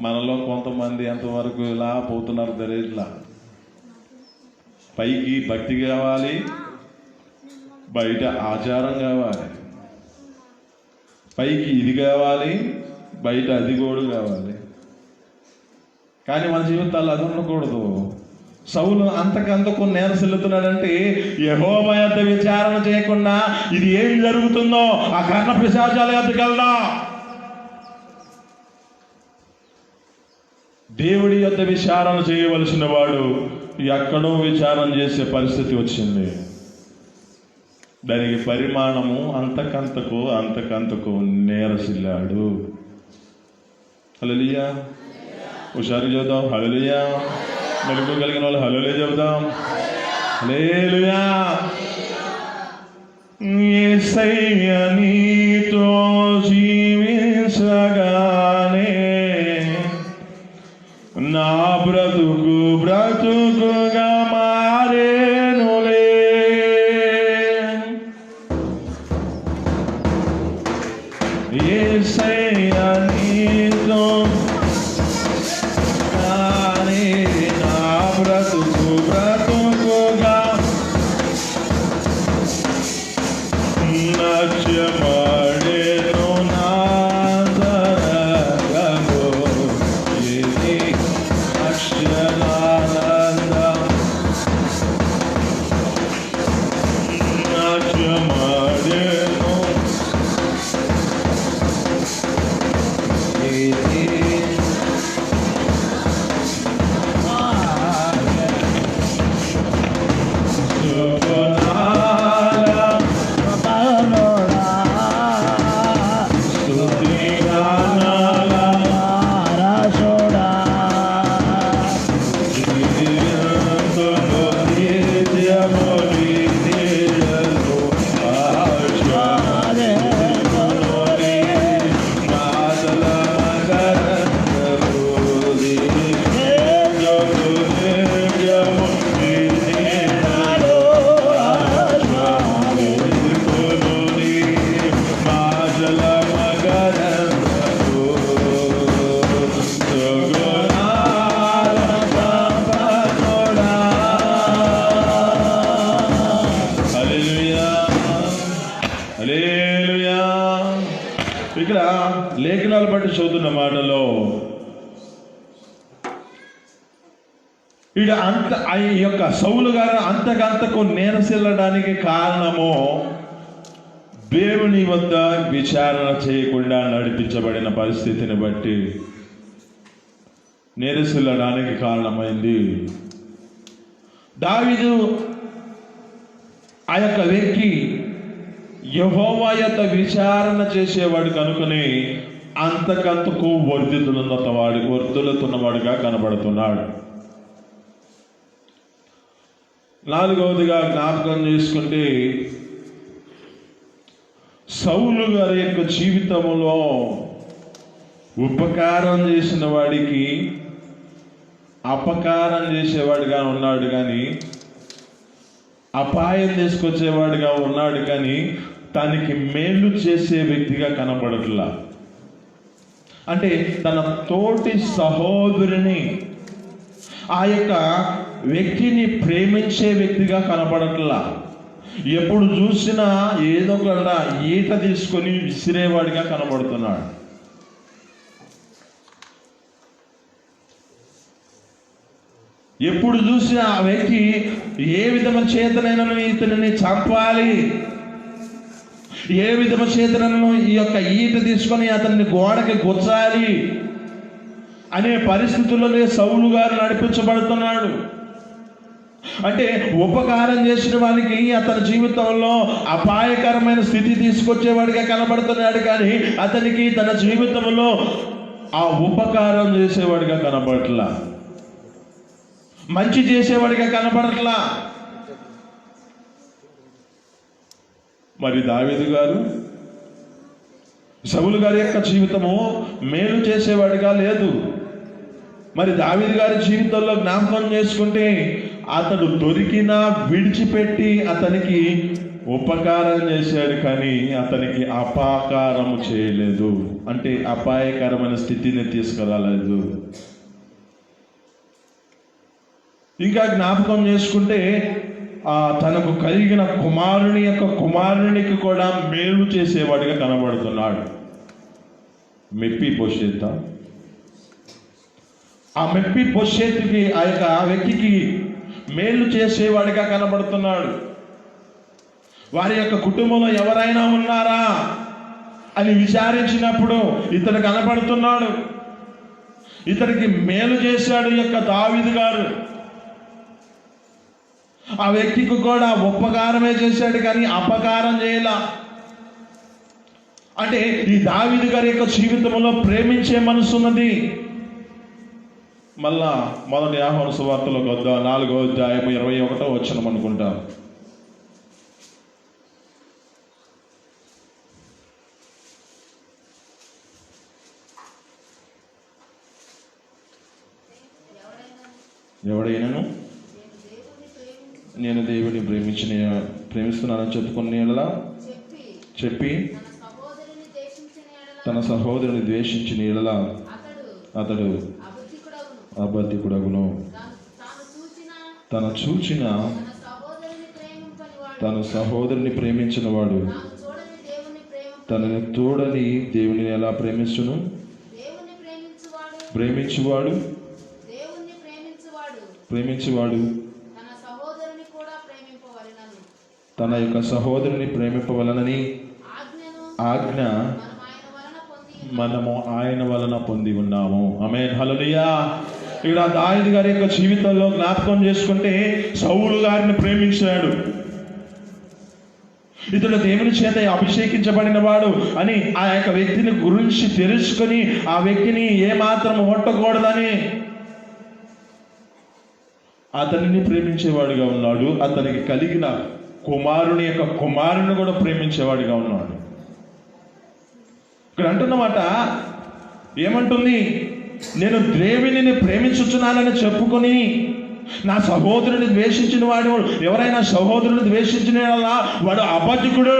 మనలో కొంతమంది ఎంతవరకు ఇలా పోతున్నారు తెలియట్లా. పైకి భక్తి కావాలి, బయట ఆచారం కావాలి. పైకి ఇది కావాలి, బయట అది కూడా కావాలి. కానీ మన జీవితాల్లో అది ఉండకూడదు. సౌలు అంతకంతకు నేరసిల్లుతున్నాడంటే, యెహోవా యొద్ద విచారణ చేయకుండా ఇది ఏం జరుగుతుందో ఆ కర్ణ పిశాచాల యొద్దకు వెళ్దాం. దేవుడి యొద్ద విచారణ చేయవలసిన వాడు ఎక్కడో విచారణ చేసే పరిస్థితి వచ్చింది. దానికి పరిమాణము అంతకంతకు నేరసిల్లాడు. హల్లెలూయా. హుషారు చెబుదాం. హల్లెలూయా. మెలుగు కలిగిన వాళ్ళు హల్లెలూయా చెబుదాం. హల్లెలూయా. యేసయ్య నీతో జీవించగానే నా బ్రతుకుగా మారేనులే. యేసయ్య నీతో గానే నా బ్రతుకుగా నచ్చమడేను నా దరగలో ఇది అక్షరానంద బట్టి చదువుతున్న మాటలో ఈ యొక్క సౌలు గారు అంతకంతకు నేరసిల్లడానికి కారణము దేవుని వద్ద విచారణ చేయకుండా నడిపించబడిన పరిస్థితిని బట్టి నేరసిల్లడానికి కారణమైంది. దావీదు ఆ యొక్క వ్యక్తి యెహోవా యొక్క విచారణ చేసేవాడు కనుకనే అంతకంతకు వర్ధిల్లుతున్నవాడుగా కనబడుతున్నాడు. నాలుగవదిగా జ్ఞాపకం చేసుకుంటే సౌలు గారి యొక్క జీవితంలో ఉపకారం చేసిన వాడికి అపకారం చేసేవాడుగా ఉన్నాడు, కానీ అపాయం తీసుకొచ్చేవాడుగా ఉన్నాడు, కానీ తనకి మేలు చేసే వ్యక్తిగా కనబడట్లా. అంటే తన తోటి సహోదరుని ఆ యొక్క వ్యక్తిని ప్రేమించే వ్యక్తిగా కనపడట్లా. ఎప్పుడు చూసినా ఏదో ఒక ఈట తీసుకొని విసిరేవాడిగా కనబడుతున్నాడు. ఎప్పుడు చూసినా ఆ వ్యక్తి ఏ విధమైన చేతనైనా ఇతనిని చంపాలి, ఏ విధమైన చేతనైనా ఈ యొక్క ఈట తీసుకొని అతన్ని గోడకి గుచ్చాలి అనే పరిస్థితుల్లోనే సౌలు గారు నడిపించబడుతున్నాడు. అంటే ఉపకారం చేసిన వారికి అతని జీవితంలో అపాయకరమైన స్థితి తీసుకొచ్చేవాడిగా కనబడుతున్నాడు, కానీ అతనికి తన జీవితంలో ఆ ఉపకారం చేసేవాడిగా కనబడట్లా, మంచి చేసేవాడిగా కనబడట్లా. మరి దావీదు గారు సౌలు గారి యొక్క జీవితము మేలు చేసేవాడిగా లేదు. మరి దావీదు గారి జీవితంలో జ్ఞాపకం చేసుకుంటే అతడు దొరికినా విడిచిపెట్టి అతనికి ఉపకారం చేశాడు, కానీ అతనికి అపకారము చేయలేదు. అంటే అపాయకరమైన స్థితిని తీసుకురాలేదు. ఇంకా జ్ఞాపకం చేసుకుంటే తనకు కలిగిన కుమారునికి కూడా మేలు చేసేవాడిగా కనబడుతున్నాడు. మెప్పి పోషేత ఆ మెప్పి పోషేతికి ఆ యొక్క వ్యక్తికి మేలు చేసేవాడిగా కనబడుతున్నాడు. వారి యొక్క కుటుంబంలో ఎవరైనా ఉన్నారా అని విచారించినప్పుడు ఇతడు కనబడుతున్నాడు. ఇతడికి మేలు చేశాడు యొక్క దావీదు గారు. ఆ వ్యక్తికి కూడా ఉపకారమే చేశాడు, కానీ అపకారం చేయాల. అంటే ఈ దావీదు గారి యొక్క జీవితంలో ప్రేమించే మనసు ఉన్నది. మళ్ళా మొదటి యోహాను సువార్తలోకి వద్దాం. 4వ అధ్యాయం 21వ వచనం అనుకుంటా. ఎవడైనాను నేను దేవుడిని ప్రేమిస్తున్నానని చెప్పుకున్న యెడల చెప్పి తన సహోదరుని ద్వేషించిన యెడల అతడు అబద్ధికుడగును. తన సహోదరుని ప్రేమించిన వాడు తనని తోడని దేవుని ఎలా ప్రేమించును? ప్రేమించువాడు తన యొక్క సహోదరుని ప్రేమింపవలనని ఆజ్ఞ మనము ఆయన వలన పొంది ఉన్నాము. ఆమేన్, హల్లెలూయా. ఇక్కడ దావీదు గారి యొక్క జీవితంలో జ్ఞాపకం చేసుకుంటే సౌలు గారిని ప్రేమించాడు. ఇతడు దేవుని చేత అభిషేకించబడిన వాడు అని ఆ యొక్క వ్యక్తిని గురించి తెలుసుకొని ఆ వ్యక్తిని ఏమాత్రం ఒట్టకూడదని అతనిని ప్రేమించేవాడిగా ఉన్నాడు. అతనికి కలిగిన కుమారుని కూడా ప్రేమించేవాడిగా ఉన్నాడు. ఇక్కడ అంటున్నమాట ఏమంటుంది? నేను దేవునిని ప్రేమించుచున్నానని చెప్పుకొని నా సహోదరుని ద్వేషించిన వాడు, ఎవరైనా సహోదరుని ద్వేషించిన వాడు అబద్ధికుడు.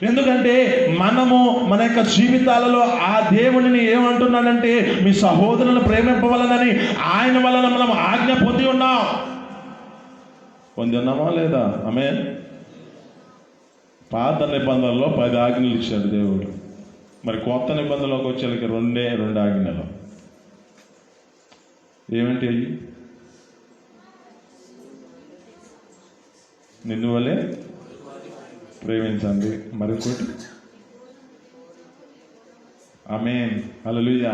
ఎందుకంటే మనము మన యొక్క జీవితాలలో ఆ దేవునిని ఏమంటున్నాడంటే మీ సహోదరులను ప్రేమింపవలనని ఆయన వలన మనం ఆజ్ఞ పొంది ఉన్నామా లేదా? ఆమేన్. పాత నిబంధనలో 10 ఆజ్ఞలు ఇచ్చాడు దేవుడు. మరి కొత్త నిబంధనలోకి వచ్చేళ్ళకి రెండు ఆజ్ఞలు ఏమిటి అయ్యి? నిన్ను వలే ప్రేమించండి, మరొకటి ఆమేన్ హల్లెలూయా.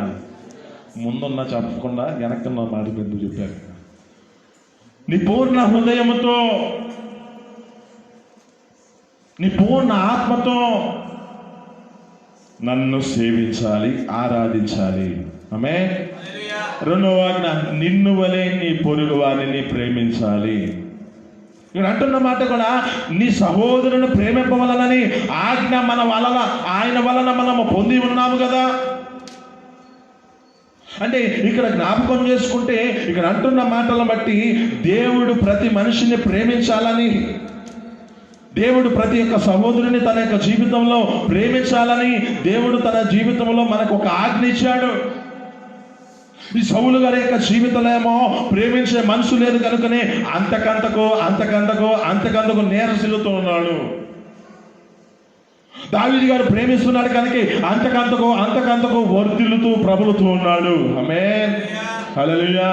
ముందున్న చెప్పకుండా వెనక్కున్న మాట ఎందుకు చెప్పారు? నీ పూర్ణ హృదయముతో, నీ పూర్ణ ఆత్మతో నన్ను సేవించాలి, ఆరాధించాలి. ఆమేన్. రెండవ ఆజ్ఞ, నిన్ను వలె నీ పొరుగు వారిని ప్రేమించాలి. ఇక్కడ అంటున్న మాట కూడా నీ సహోదరుని ప్రేమింపవలనని ఆజ్ఞ మన వలన, ఆయన వలన మనము పొంది ఉన్నాము కదా. అంటే ఇక్కడ జ్ఞాపకం చేసుకుంటే ఇక్కడ అంటున్న మాటలను బట్టి దేవుడు ప్రతి మనిషిని ప్రేమించాలని, దేవుడు ప్రతి ఒక్క సహోదరుని తన యొక్క జీవితంలో ప్రేమించాలని దేవుడు తన జీవితంలో మనకు ఒక ఆజ్ఞ ఇచ్చాడు. ఈ సౌలు గారి యొక్క జీవితంలో ఏమో ప్రేమించే మనసు లేదు కనుకనే అంతకంతకు నేరసిల్లుతూ ఉన్నాడు. దావీదు గారు ప్రేమిస్తున్నాడు కనుక అంతకంతకు వర్ధిల్లుతూ ప్రబలుతూ ఉన్నాడు. ఆమేన్ హల్లెలూయా.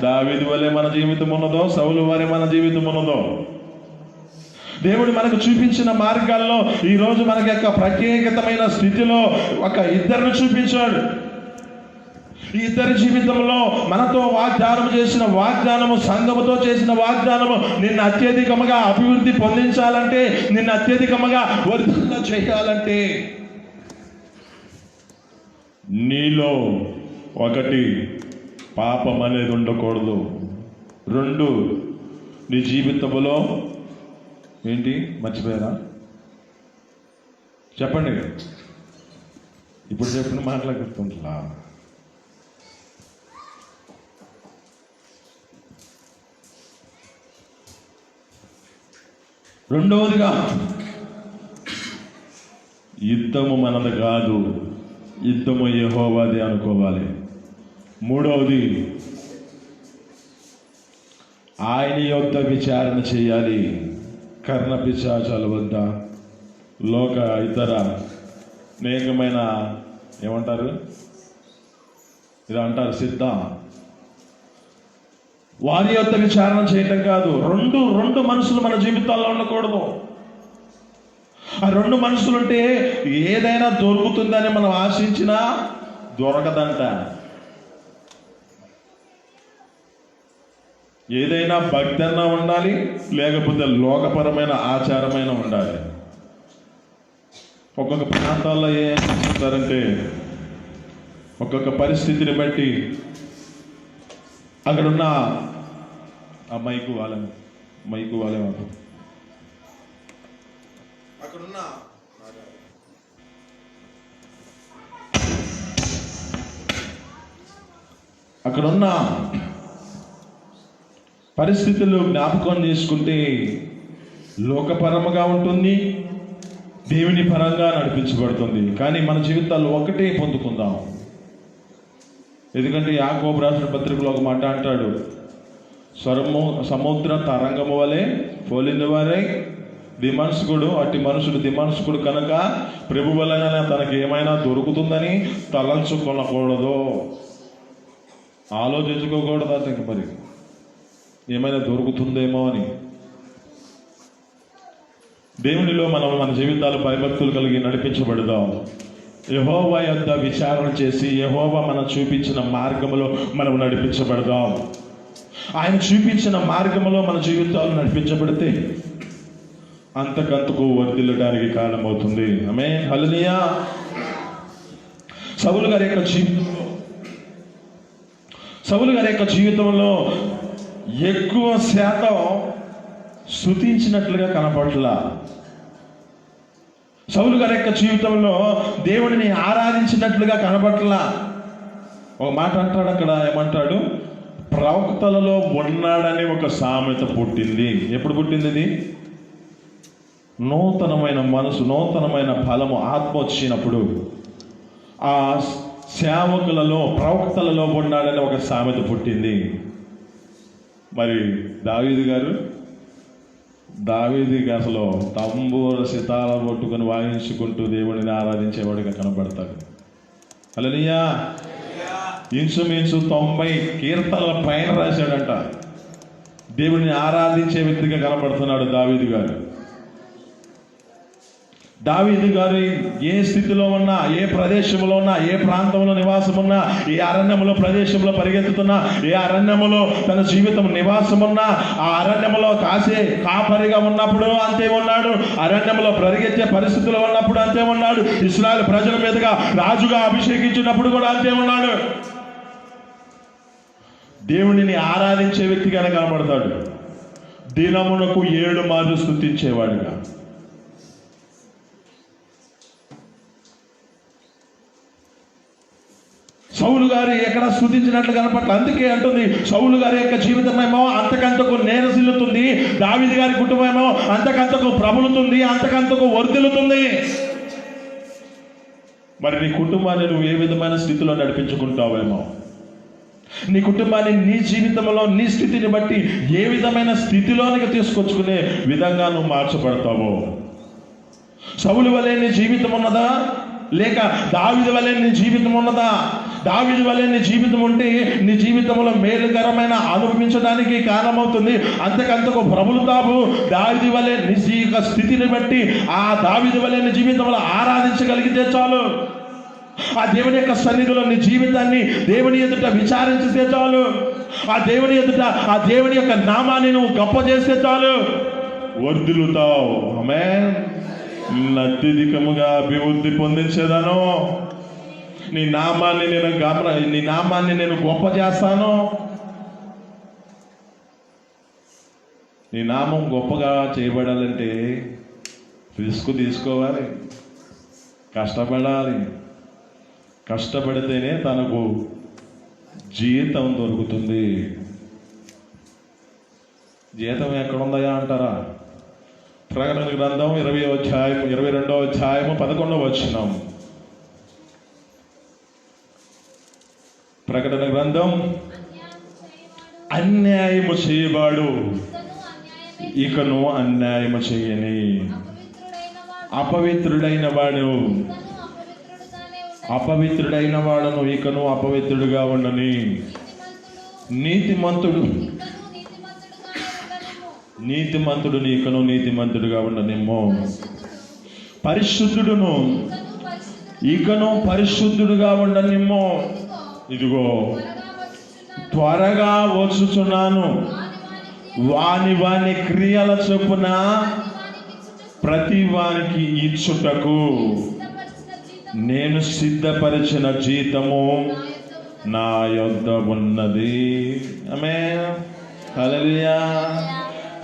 దావీదు వలె మన జీవితం ఉన్నదో, సౌలు వారే మన జీవితం ఉన్నదో, దేవుడు మనకు చూపించిన మార్గాల్లో ఈరోజు మనకి యొక్క ప్రత్యేకతమైన స్థితిలో ఒక ఇద్దరిని చూపించాడు. ఈ ఇద్దరి జీవితంలో మనతో వాగ్దానం చేసిన వాగ్దానము, సంఘముతో చేసిన వాగ్దానము నిన్ను అత్యధికముగా అభివృద్ధి పొందించాలంటే, నిన్ను అత్యధికముగా వర్ధన చేయాలంటే నీలో ఒకటి పాపం అనేది ఉండకూడదు. రెండు, నీ జీవితంలో ఏంటి మర్చిపోయారా? చెప్పండి. ఇప్పుడు చెప్పిన మాట్లాడుతుంటా. రెండవదిగా, యుద్ధము మనది కాదు, యుద్ధము యెహోవాది అనుకోవాలి. మూడవది, ఆయన యొద్ద విచారణ చేయాలి. కర్ణ పిశాచాల వద్ద, లోక ఇతర అనేకమైన ఏమంటారు, ఇలా అంటారు సిద్ధ, వారి యొక్క విచారణ చేయటం కాదు. రెండు మనుషులు మన జీవితాల్లో ఉండకూడదు. ఆ రెండు మనుషులుంటే ఏదైనా దొరుకుతుందని మనం ఆశించినా దొరకదంట. ఏదైనా భక్తి అన్నా ఉండాలి, లేకపోతే లోకపరమైన ఆచారమైన ఉండాలి. ఒక్కొక్క ప్రాంతాల్లో ఏం చెప్తారంటే ఒక్కొక్క పరిస్థితిని బట్టి అక్కడున్న ఆ మైకు వాళ్ళే అక్కడున్న పరిస్థితులు జ్ఞాపకం చేసుకుంటే లోకపరముగా ఉంటుంది, దేవుని పరంగా నడిపించబడుతుంది. కానీ మన జీవితాల్లో ఒకటే పొందుకుందాం. ఎందుకంటే యాకోబు రాసిన పత్రికలో ఒక మాట అంటాడు, సముద్ర తరంగము వలె పోలింది వారే దిమనస్కుడు, అట్టి మనుషుడు దిమనస్కుడు కనుక ప్రభు వలన తనకి ఏమైనా దొరుకుతుందని తలంచుకొనకూడదు, ఆలోచించుకోకూడదు. అతనికి మరి ఏమైనా దొరుకుతుందేమో అని. దేవునిలో మనం మన జీవితాలు భయభక్తులు కలిగి నడిపించబడదాం. యెహోవా యొద్ద విచారణ చేసి యెహోవా మనం చూపించిన మార్గంలో మనం నడిపించబడదాం. ఆయన చూపించిన మార్గంలో మన జీవితాలు నడిపించబడితే అంతకంతకు వర్ధిల్లడానికి కారణమవుతుంది. ఆమేన్ హల్లెలూయా. సౌలు గారి యొక్క జీవితంలో ఎక్కువ శాతం స్తుతించినట్లుగా కనపడలా. సౌలు గారి యొక్క జీవితంలో దేవుడిని ఆరాధించినట్లుగా కనపడలా. ఒక మాట అంటాడు అక్కడ, ఏమంటాడు, ప్రవక్తలలో ఉన్నాడని ఒక సామెత పుట్టింది. ఎప్పుడు పుట్టింది ఇది? నూతనమైన మనసు, నూతనమైన ఫలము, ఆత్మ వచ్చినప్పుడు ఆ సేవకులలో, ప్రవక్తలలో ఉన్నాడని ఒక సామెత పుట్టింది. మరి దావీదు గారు దావీదుకి అసలు తంబూర సితార పట్టుకొని వాయించుకుంటూ దేవుడిని ఆరాధించేవాడిగా కనబడతాడు. హల్లెలూయా. ఇంచుమించు 90 కీర్తనల పైన రాశాడంట. దేవుడిని ఆరాధించే వ్యక్తిగా కనబడుతున్నాడు దావీదు గారు. దావీదు గారు ఏ స్థితిలో ఉన్నా, ఏ ప్రదేశంలో ఉన్నా, ఏ ప్రాంతంలో నివాసం ఉన్నా, ఏ అరణ్యములో ప్రదేశంలో పరిగెత్తుతున్నా, ఏ అరణ్యములో తన జీవితం నివాసం ఉన్నా, ఆ అరణ్యములో కాపరిగా ఉన్నప్పుడు అంతే ఉన్నాడు. అరణ్యములో పరిగెత్తే పరిస్థితిలో ఉన్నప్పుడు అంతే ఉన్నాడు. ఇశ్రాయేలు ప్రజల మీదుగా రాజుగా అభిషేకించినప్పుడు కూడా అంతే ఉన్నాడు. దేవుడిని ఆరాధించే వ్యక్తిగానే కనబడతాడు. దినమునకు 7 మార్లు స్తుతించేవాడుగా. సౌలు గారు ఎక్కడ స్తుతించినట్లు కనపట్ల. అందుకే అంటుంది, సౌలు గారి యొక్క జీవితమేమో అంతకంతకు నేరసిల్లుతుంది, దావీదు గారి కుటుంబమేమో అంతకంతకు ప్రబలుతుంది, అంతకంతకు వర్ధిల్లుతుంది. మరి నీ కుటుంబాన్ని నువ్వు ఏ విధమైన స్థితిలో నడిపించుకుంటావేమో, నీ కుటుంబాన్ని నీ జీవితంలో నీ స్థితిని బట్టి ఏ విధమైన స్థితిలోనికి తీసుకొచ్చుకునే విధంగా నువ్వు మార్చబడతావో. సౌలు వలె నీ జీవితం ఉన్నదా, లేక దావీదు వలె నీ జీవితం ఉన్నదా? దావీదు వలె నీ జీవితం ఉంటే నీ జీవితంలో మేలుకరమైన అనుభవించడానికి కారణమవుతుంది, అంతకంతకు ప్రబలుతావు. దావీదు వలె నీ యొక్క స్థితిని బట్టి ఆ దావీదు వలె నీ జీవితంలో ఆరాధించగలిగితే చాలు. ఆ దేవుని యొక్క సన్నిధిలో నీ జీవితాన్ని దేవుని ఎదుట విచారించితే చాలు. ఆ దేవుని ఎదుట ఆ దేవుని యొక్క నామాన్ని నువ్వు గొప్ప చేస్తే చాలు, వర్ధిల్లుతావు. ఆమేన్. అత్యధికముగా అభివృద్ధి పొందించేదాను. నీ నామాన్ని నేను గొప్ప చేస్తాను. నీ నామం గొప్పగా చేయబడాలంటే రిస్క్ తీసుకోవాలి, కష్టపడాలి. కష్టపడితేనే తనకు జీతం దొరుకుతుంది. జీతం ఎక్కడుందయా అంటారా? ప్రకటన గ్రంథం 22వ అధ్యాయము 11వ వచనం. ప్రకటన గ్రంథం, అన్యాయము చేయవాడు ఇకను అన్యాయము చేయని, అపవిత్రుడైన వాడును ఇకను అపవిత్రుడుగా ఉండని, నీతిమంతుడు ఇకను నీతిమంతుడుగా ఉండనేమో, పరిశుద్ధుడును ఇకను పరిశుద్ధుడుగా ఉండనేమో. ఇదిగో త్వరగా వచ్చుచున్నాను, వాని క్రియల చొప్పున ప్రతి వానికి ఇచ్చుటకు నేను సిద్ధపరిచిన జీతము నా యొద్ద ఉన్నది. ఆమేన్. హల్లెలూయా.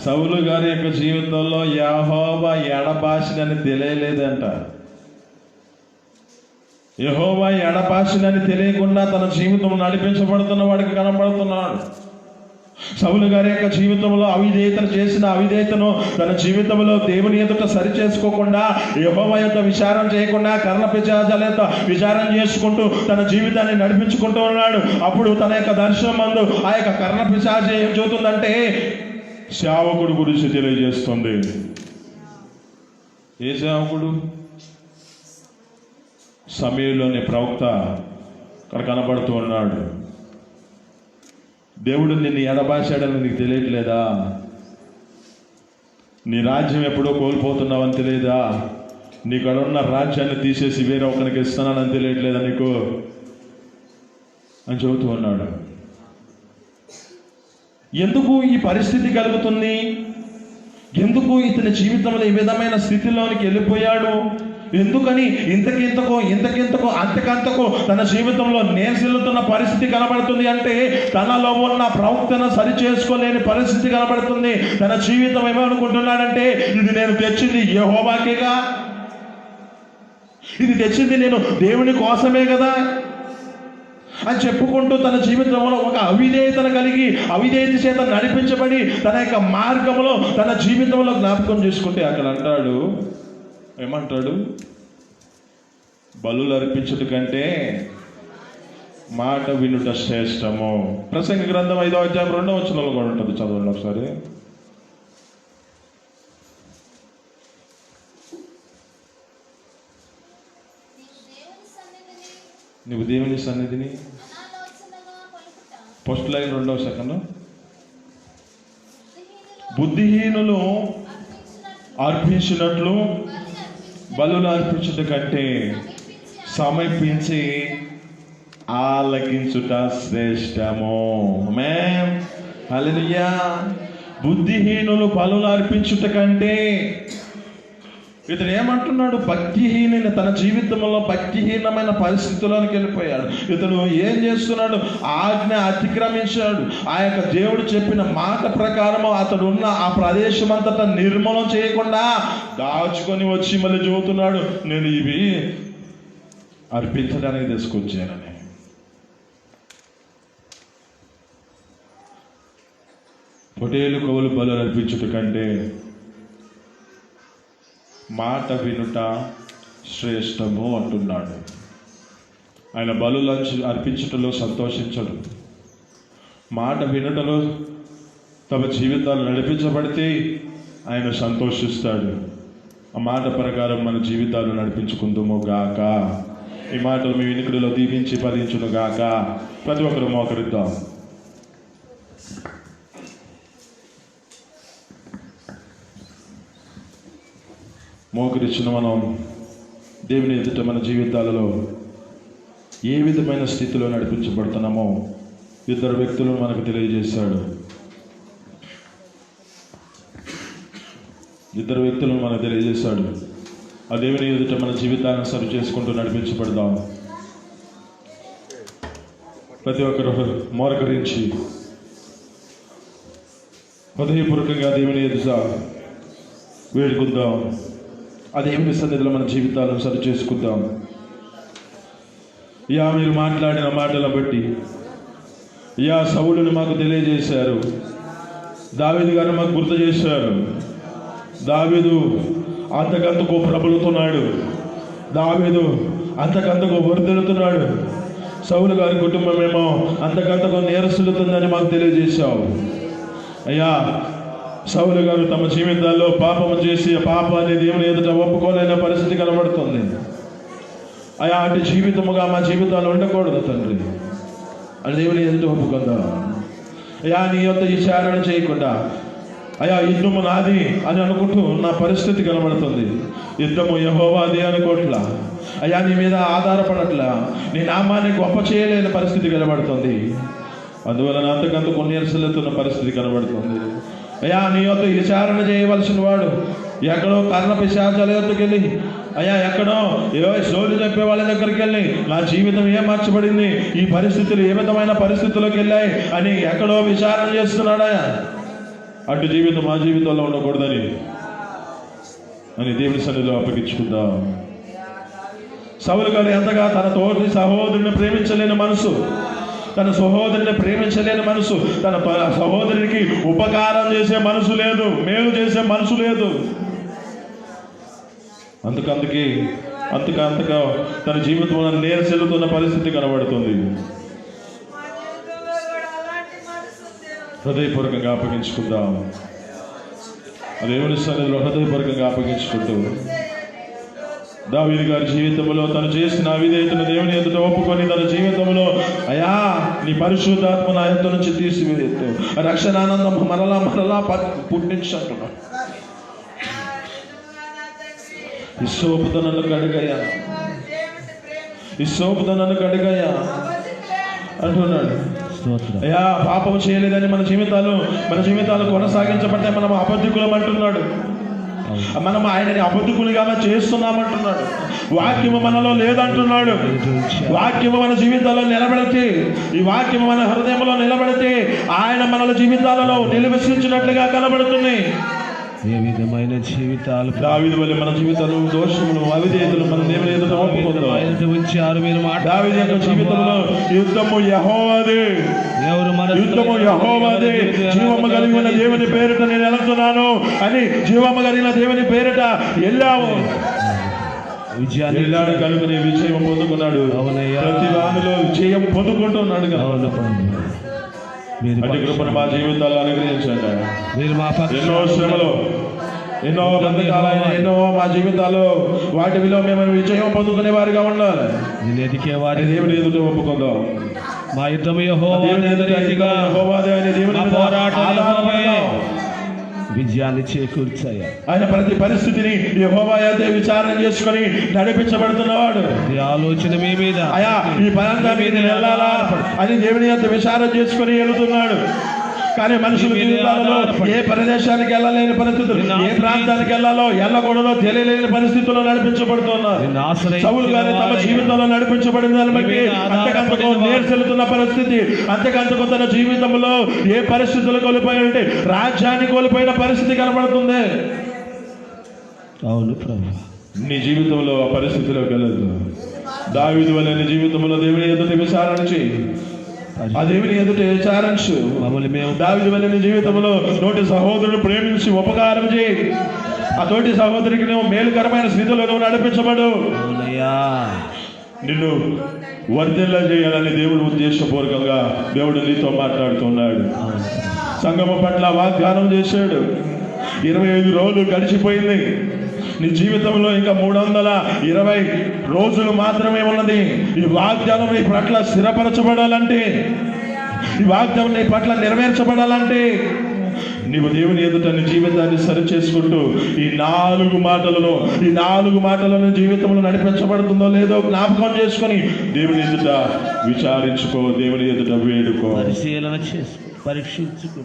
సౌలు గారి యొక్క జీవితంలో యెహోవా ఎడబాసినని తెలియలేదంట. యెహోవా ఎడబాసినని తెలియకుండా తన జీవితం నడిపించబడుతున్న వాడికి కనబడుతున్నాడు. సౌలు గారి యొక్క జీవితంలో అవిధేయతను తన జీవితంలో దేవుని ఎదుట సరి చేసుకోకుండా, యెహోవా యొక్క విచారం చేయకుండా, కర్ణ పిశాచాల యొక్క విచారం చేసుకుంటూ తన జీవితాన్ని నడిపించుకుంటూ ఉన్నాడు. అప్పుడు తన యొక్క దర్శనం మందు ఆ యొక్క కర్ణ పిశాచం ఏం చూస్తుందంటే సేవకుడు గురించి తెలియజేస్తుంది. ఏ సేవకుడు? సమయంలోని ప్రవక్త అక్కడ కనబడుతూ ఉన్నాడు. దేవుడు నిన్ను ఎడబాశాడని నీకు తెలియట్లేదా? నీ రాజ్యం ఎప్పుడో కోల్పోతున్నావని తెలియదా? నీకడున్న రాజ్యాన్ని తీసేసి వేరే ఒకరికి ఇస్తున్నానని తెలియట్లేదా నీకు అని చెబుతూ ఉన్నాడు. ఎందుకు ఈ పరిస్థితి కలుగుతుంది? ఎందుకు ఇతని జీవితంలో ఈ విధమైన స్థితిలోనికి వెళ్ళిపోయాడు? ఎందుకని ఇంతకింతకు అంతకంతకు తన జీవితంలో నేర్సిల్లుతున్న పరిస్థితి కనబడుతుంది అంటే తనలో ఉన్న ప్రవక్తను సరి చేసుకోలేని పరిస్థితి కనబడుతుంది. తన జీవితం ఏమనుకుంటున్నాడంటే, ఇది నేను తెచ్చింది యెహోవాకేగా, ఇది తెచ్చింది నేను దేవుని కోసమే కదా అని చెప్పుకుంటూ తన జీవితంలో ఒక అవిధేయతను కలిగి, అవిధేయత చేత నడిపించబడి తన యొక్క మార్గంలో తన జీవితంలో జ్ఞాపకం చేసుకుంటే అక్కడ అంటాడు, ఏమంటాడు? బలులు అర్పించుట కంటే మాట వినుట శ్రేష్టము. ప్రసంగి గ్రంథం 5వ అధ్యాయం 2వ వచనంలో కూడా ఉంటుంది. చదవండి ఒకసారి. నువ్వు దేవుని సన్నిధిని అనాలోచనగా పలుకుట ఫస్ట్ లైన్ 2వ సెకండ్. బుద్ధిహీనులు బుద్ధిహీనులు అర్పించినట్లు బలులు అర్పించుట కంటే సమర్పించి ఆలకించుట శ్రేష్టము. ఆమేన్, హల్లెలూయా. బుద్ధిహీనులు బలులు అర్పించుట కంటే, ఇతను ఏమంటున్నాడు? భక్తిహీన, తన జీవితంలో భక్తిహీనమైన పరిస్థితుల్లోకి వెళ్ళిపోయాడు. ఇతను ఏం చేస్తున్నాడు? ఆజ్ఞ అతిక్రమించాడు. ఆ యొక్క దేవుడు చెప్పిన మాట ప్రకారము అతడు ఉన్న ఆ ప్రదేశం అంతటా నిర్మూలన చేయకుండా దాచుకొని వచ్చి మళ్ళీ చెబుతున్నాడు, నేను ఇవి అర్పించడానికి తీసుకొచ్చానని. పొటేలు కవులు బలు అర్పించుట కంటే మాట వినుట శ్రేష్టము అంటున్నాడు. ఆయన బలులు అర్పించుటలో సంతోషించడు. మాట వినుటలో తమ జీవితాలు నడిపించబడితే ఆయన సంతోషిస్తాడు. ఆ మాట ప్రకారం మన జీవితాలు నడిపించుకుందాము గాక. ఈ మాటలు మీ వినికిడిలో దీవించి ఫలించును గాక. ప్రతి ఒక్కరు మోకరిద్దాం. మోకరిచ్చిన మనం దేవుని ఎదుట మన జీవితాలలో ఏ విధమైన స్థితిలో నడిపించబడుతున్నామో ఇద్దరు వ్యక్తులు మనకు తెలియజేశాడు. ఆ దేవుని ఎదుట మన జీవితాలను సరి చేసుకుంటూ నడిపించబడదాం. ప్రతి ఒక్కరు మోకరించి హృదయపూర్వకంగా దేవుని ఎదుట వేడుకుందాం. ఆ దేవుని సన్నిధిలో మన జీవితాలను సరి చేసుకుందాం. మీరు మాట్లాడిన మాటలను బట్టి సౌలుని మాకు తెలియజేశారు. దావీదు గారు మాకు గుర్తు చేశారు. దావీదు అంతకంతకు ప్రబలుతున్నాడు. దావీదు అంతకంతకు వర్ధిల్లుతున్నాడు. సౌలు గారి కుటుంబం ఏమో అంతకంతకు నీరసిల్లుతుందని మాకు తెలియజేశావు. సౌలు గారు తమ జీవితాల్లో పాపము చేసి పాపాన్ని దేవుని ఎదుట ఒప్పుకోలేని పరిస్థితి కనబడుతుంది. అటు జీవితముగా మా జీవితాలు ఉండకూడదు తండ్రి. అది దేవుని ఎదుట ఒప్పుకుందాం. నీ యొక్క విచారణ చేయకుండా యుద్ధము నాది అని అనుకుంటూ నా పరిస్థితి కనబడుతుంది. యుద్ధము యెహోవాది అనుకోట్లా. నీ మీద ఆధారపడట్లా. నీ నామాన్ని గొప్ప చేయలేని పరిస్థితి కనబడుతుంది. అందువలన అంతకంతకు నీరసిల్లుతున్న పరిస్థితి కనబడుతుంది. నీ యొక్క విచారణ చేయవలసిన వాడు ఎక్కడో కర్ణ పిశాచాల యొద్దకు వెళ్ళి ఎక్కడో సోలు చెప్పే వాళ్ళ దగ్గరికి వెళ్ళి నా జీవితం ఏం మార్చబడింది, ఈ పరిస్థితులు ఏ విధమైన పరిస్థితుల్లోకి వెళ్ళాయి అని ఎక్కడో విచారణ చేస్తున్నాడా? అటు జీవితం మా జీవితంలో ఉండకూడదని దేవుని సన్నిధిలో అప్పగించుకుందాం. సౌలు గారు ఎంతగా తన తోటి సహోదరుని ప్రేమించలేని మనసు, తన సహోదరుని ప్రేమించలేని మనసు, తన సహోదరునికి ఉపకారం చేసే మనసు లేదు, మేలు చేసే మనసు లేదు. అంతగా తన జీవితంలో నీరసిల్లుతున్న పరిస్థితి కనబడుతుంది. హృదయపూర్వకంగా అప్పగించుకుందాం. దేవుని సన్నిధిలో హృదయపూర్వకంగా అప్పగించుకుంటూ దావీదు గారి జీవితంలో తను చేసిన అవిధేయతను దేవుని ఎదుట ఒప్పుకొని తన జీవితంలో నీ పరిశుద్ధాత్మ నా యొద్ద నుంచి తీసివేయద్దు, రక్షణానందం మరలా పుట్టించంటున్నాడు. ఈ సోపుతో నన్ను కడిగయ్యా అంటున్నాడు. పాపం చేయలేదని మన జీవితాలు కొనసాగించబడితే మనం అబద్ధికులం అంటున్నాడు. మనం ఆయనని అబద్ధికులుగా చేస్తున్నామంటున్నాడు. వాక్యము మనలో లేదంటున్నాడు. వాక్యము మన జీవితాల్లో నిలబడితే, ఈ వాక్యము మన హృదయంలో నిలబడితే ఆయన మన జీవితాలలో నిలవసించినట్లుగా కనబడుతుంది. ఏ విధమైన జీవితాలు దావీదు వలె మన జీవితాలు దోషములు అవిధేయతలు మన దేవుని ఎదుట ఉంచారు. మీరు దావీదు యొక్క జీవితంలో యుద్ధము యెహోవాదే, జీవము కలిగిన దేవుని పేరిట నేను వెళ్తున్నాను అని జీవము కలిగిన దేవుని పేరిట వెళ్ళాము. వెళ్ళాడు కనుక విజయం పొందుకున్నాడు. ప్రతి దానిలో విజయం పొందుకుంటున్నాడు కదా. అటు కృపను మా జీవితాల్లో అనుగ్రహించండి. ఎన్నో శ్రమలు ఎన్నో బంధకాలైన ఎన్నో మా జీవితాల్లో వాటి విలువ మేము విజయం పొందుకునే వారిగా ఉండాలి. నేను ఎదికే వారి దేవుని ఎదుట ఒప్పుకుందాం. మా యుద్ధము యెహోవా రీతిగా విజయాన్ని చేకూర్చాయా. ఆయన ప్రతి పరిస్థితిని యెహోవా యందే విచారణ చేసుకొని నడిపించబడుతున్నవాడు. ఈ ఆలోచన మీ మీద అయా ఈ పరంగా మీరు వెళ్ళాలా అని దేవుని యందు విచారణ చేసుకొని వెళుతున్నాడు. కానీ మనుషుల జీవితాలలో ఏ ప్రదేశానికి వెళ్ళలేని పరిస్థితులు, ఏ ప్రాంతానికి వెళ్ళాలో వెళ్ళకూడదో తెలియలేని పరిస్థితుల్లో నడిపించబడుతున్నారు. సౌలు గారి తమ జీవితంలో నడిపించబడిన దాన్ని బట్టి అంతకంతకు నేర్చెలుతున్న పరిస్థితి, అంతకంతకు తన జీవితంలో ఏ పరిస్థితులు కోల్పోయారంటే రాజ్యాన్ని కోల్పోయిన పరిస్థితి కనబడుతుంది. అవును ప్రభు, నీ జీవితంలో ఆ పరిస్థితిలోకి వెళ్ళదు. దావీదు వలె నీ జీవితంలో దేవుని ఎదుట విచారణ చేయి. ఆ దేవుని ఎదుట విచారించు. దావీదు వలె నీ జీవితంలో తోటి సహోదరుడు ప్రేమించి ఉపకారం చేయి. ఆ తోటి సహోదరికి నువ్వు మేలుకరమైన స్థితిలో నువ్వు నడిపించబడు. నిన్ను వర్ధిల్ల చేయాలని దేవుడు ఉద్దేశపూర్వకంగా దేవుడు నీతో మాట్లాడుతున్నాడు. సంగమ పట్ల వాగ్దానం చేశాడు. 25 రోజులు గడిచిపోయింది. నీ జీవితంలో ఇంకా 320 రోజులు మాత్రమే ఉన్నది. ఈ వాగ్దానం నీ పట్ల స్థిరపరచబడాలంటే, ఈ వాగ్దానం నీ పట్ల నెరవేర్చబడాలంటే నీవు దేవుని ఎదుట నీ జీవితాన్ని సరి చేసుకుంటూ ఈ 4 మాటలను జీవితంలో నడిపించబడుతుందో లేదో జ్ఞాపకం చేసుకొని దేవుని ఎదుట విచారించుకో, దేవుని ఎదుట వేడుకో, పరిశీలన చేసి పరీక్షించుకో,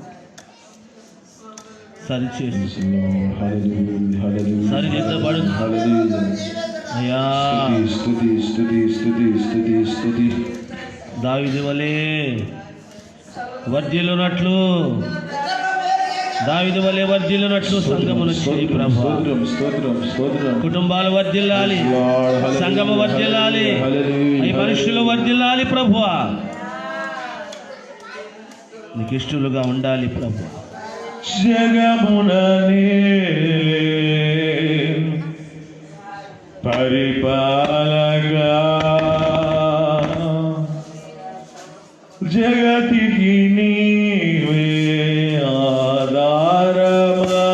దావీదు వలె వర్ధిల్లునట్లు, దావీదు వలె వర్ధిల్లునట్లు సంఘమును చేయి ప్రభు. కుటుంబాలు వర్ధిల్లాలి, సంఘము వర్ధిల్లాలి, ఈ మనుషులు వర్ధిల్లాలి ప్రభు. నీకు ఇష్టలుగా ఉండాలి ప్రభు. జగముననే పరిపాలగా జగతికి నీవే ఆధారమా,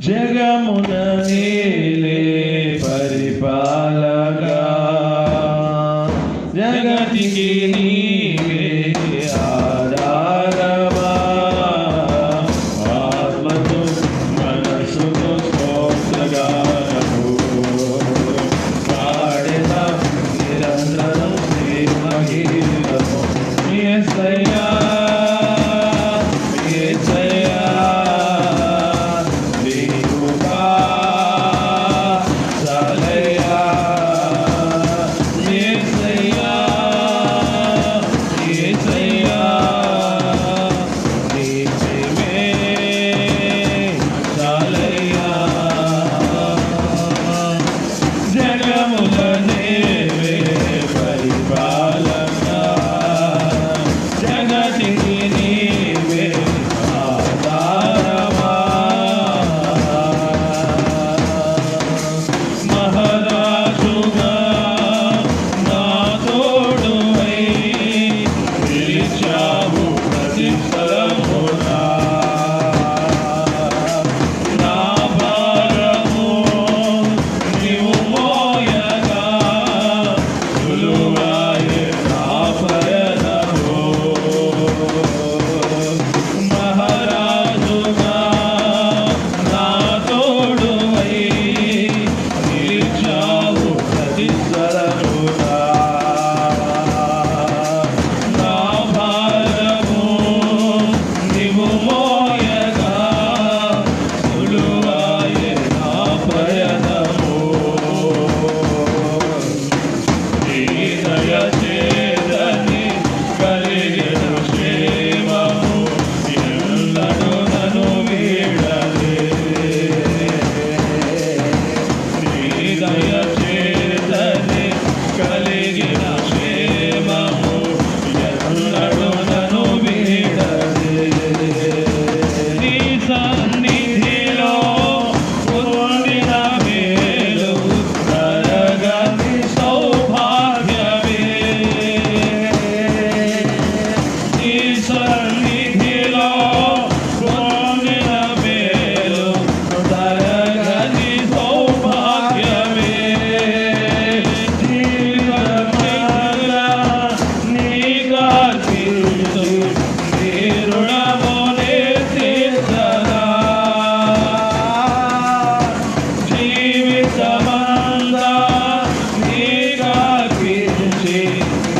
జగముననే పరిపాలగా జగతికి నీవే ఆధారమా, ఆత్మతో మనసుతో స్తోత్రగానము పాడెద నిరంతరం ప్రేమగీతము. యేసయ్యా యేసయ్యా నీవుగా చాలయ్యా, యేసయ్యా యేసయ్యా నీ ప్రేమే చాలయ్యా. జగములనే పరిపాలన, జగ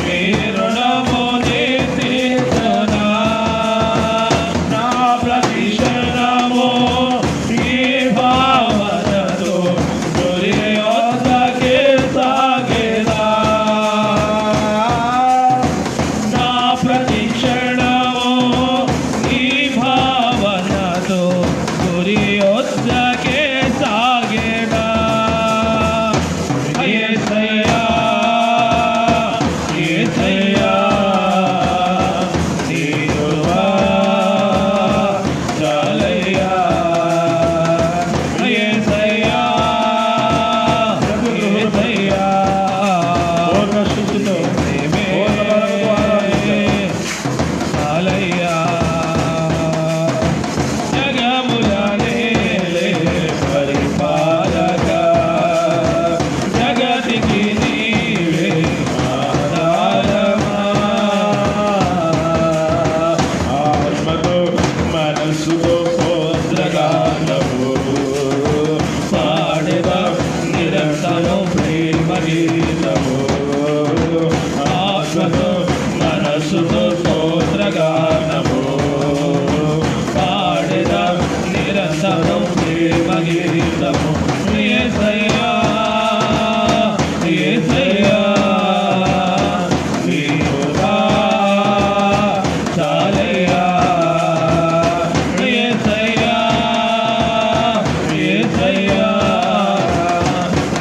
మీ రుణము తీర్చునా. నా ప్రతి క్షణము ఈ భావనతో గురి వద్దకే సాగేదా. నా ప్రతి క్షణము ఈ భావనతో గురి వద్దకే సాగేదా. యేసయ్యా యేసయ్యా నీ కృప చాలయ్యా. యేసయ్యా యేసయ్యా పూర్ణ శుద్ధితో పూర్ణ బలముతో చాలయ్యా. జగములనే పరిపాలక జగతికి నీవే ఆధారమా. ఆత్మతో మనసుతో స్తోత్రగానము పాడెదా నిరంతరం ప్రేమ గీతము. ఆత్మతో మనసుతో స్తోత్రగానము పాడెదా నిరంతరం ప్రేమ గీతము. యేసయ్యా యేసయ్యా నీ కృప చాలయ్యా. యేసయ్యా యేసయ్యా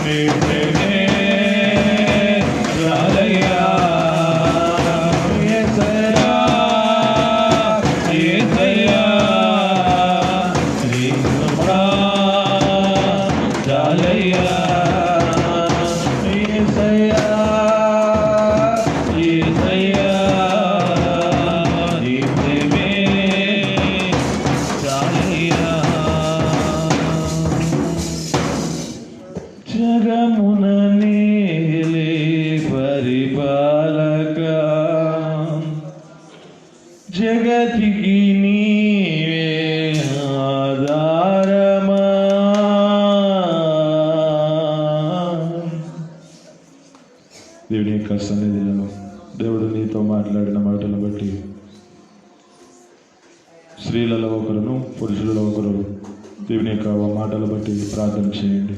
నీ ప్రేమే చాలయ్యా. యేసయ్యా యేసయ్యా నీ కృప చాలయ్యా. యేసయ్యా యేసయ్యా నీ ప్రేమే చాలయ్యా. జగమున నీలే పరిపాలక జగతికి నీవే ఆధారమా. దేవుని యొక్క సన్నిధిలో దేవుడు నీతో మాట్లాడిన మాటలను బట్టి స్త్రీలలో ఒకరును పురుషులలో ఒకరు దేవుని యొక్క మాటలు బట్టి ప్రార్థన చేయండి.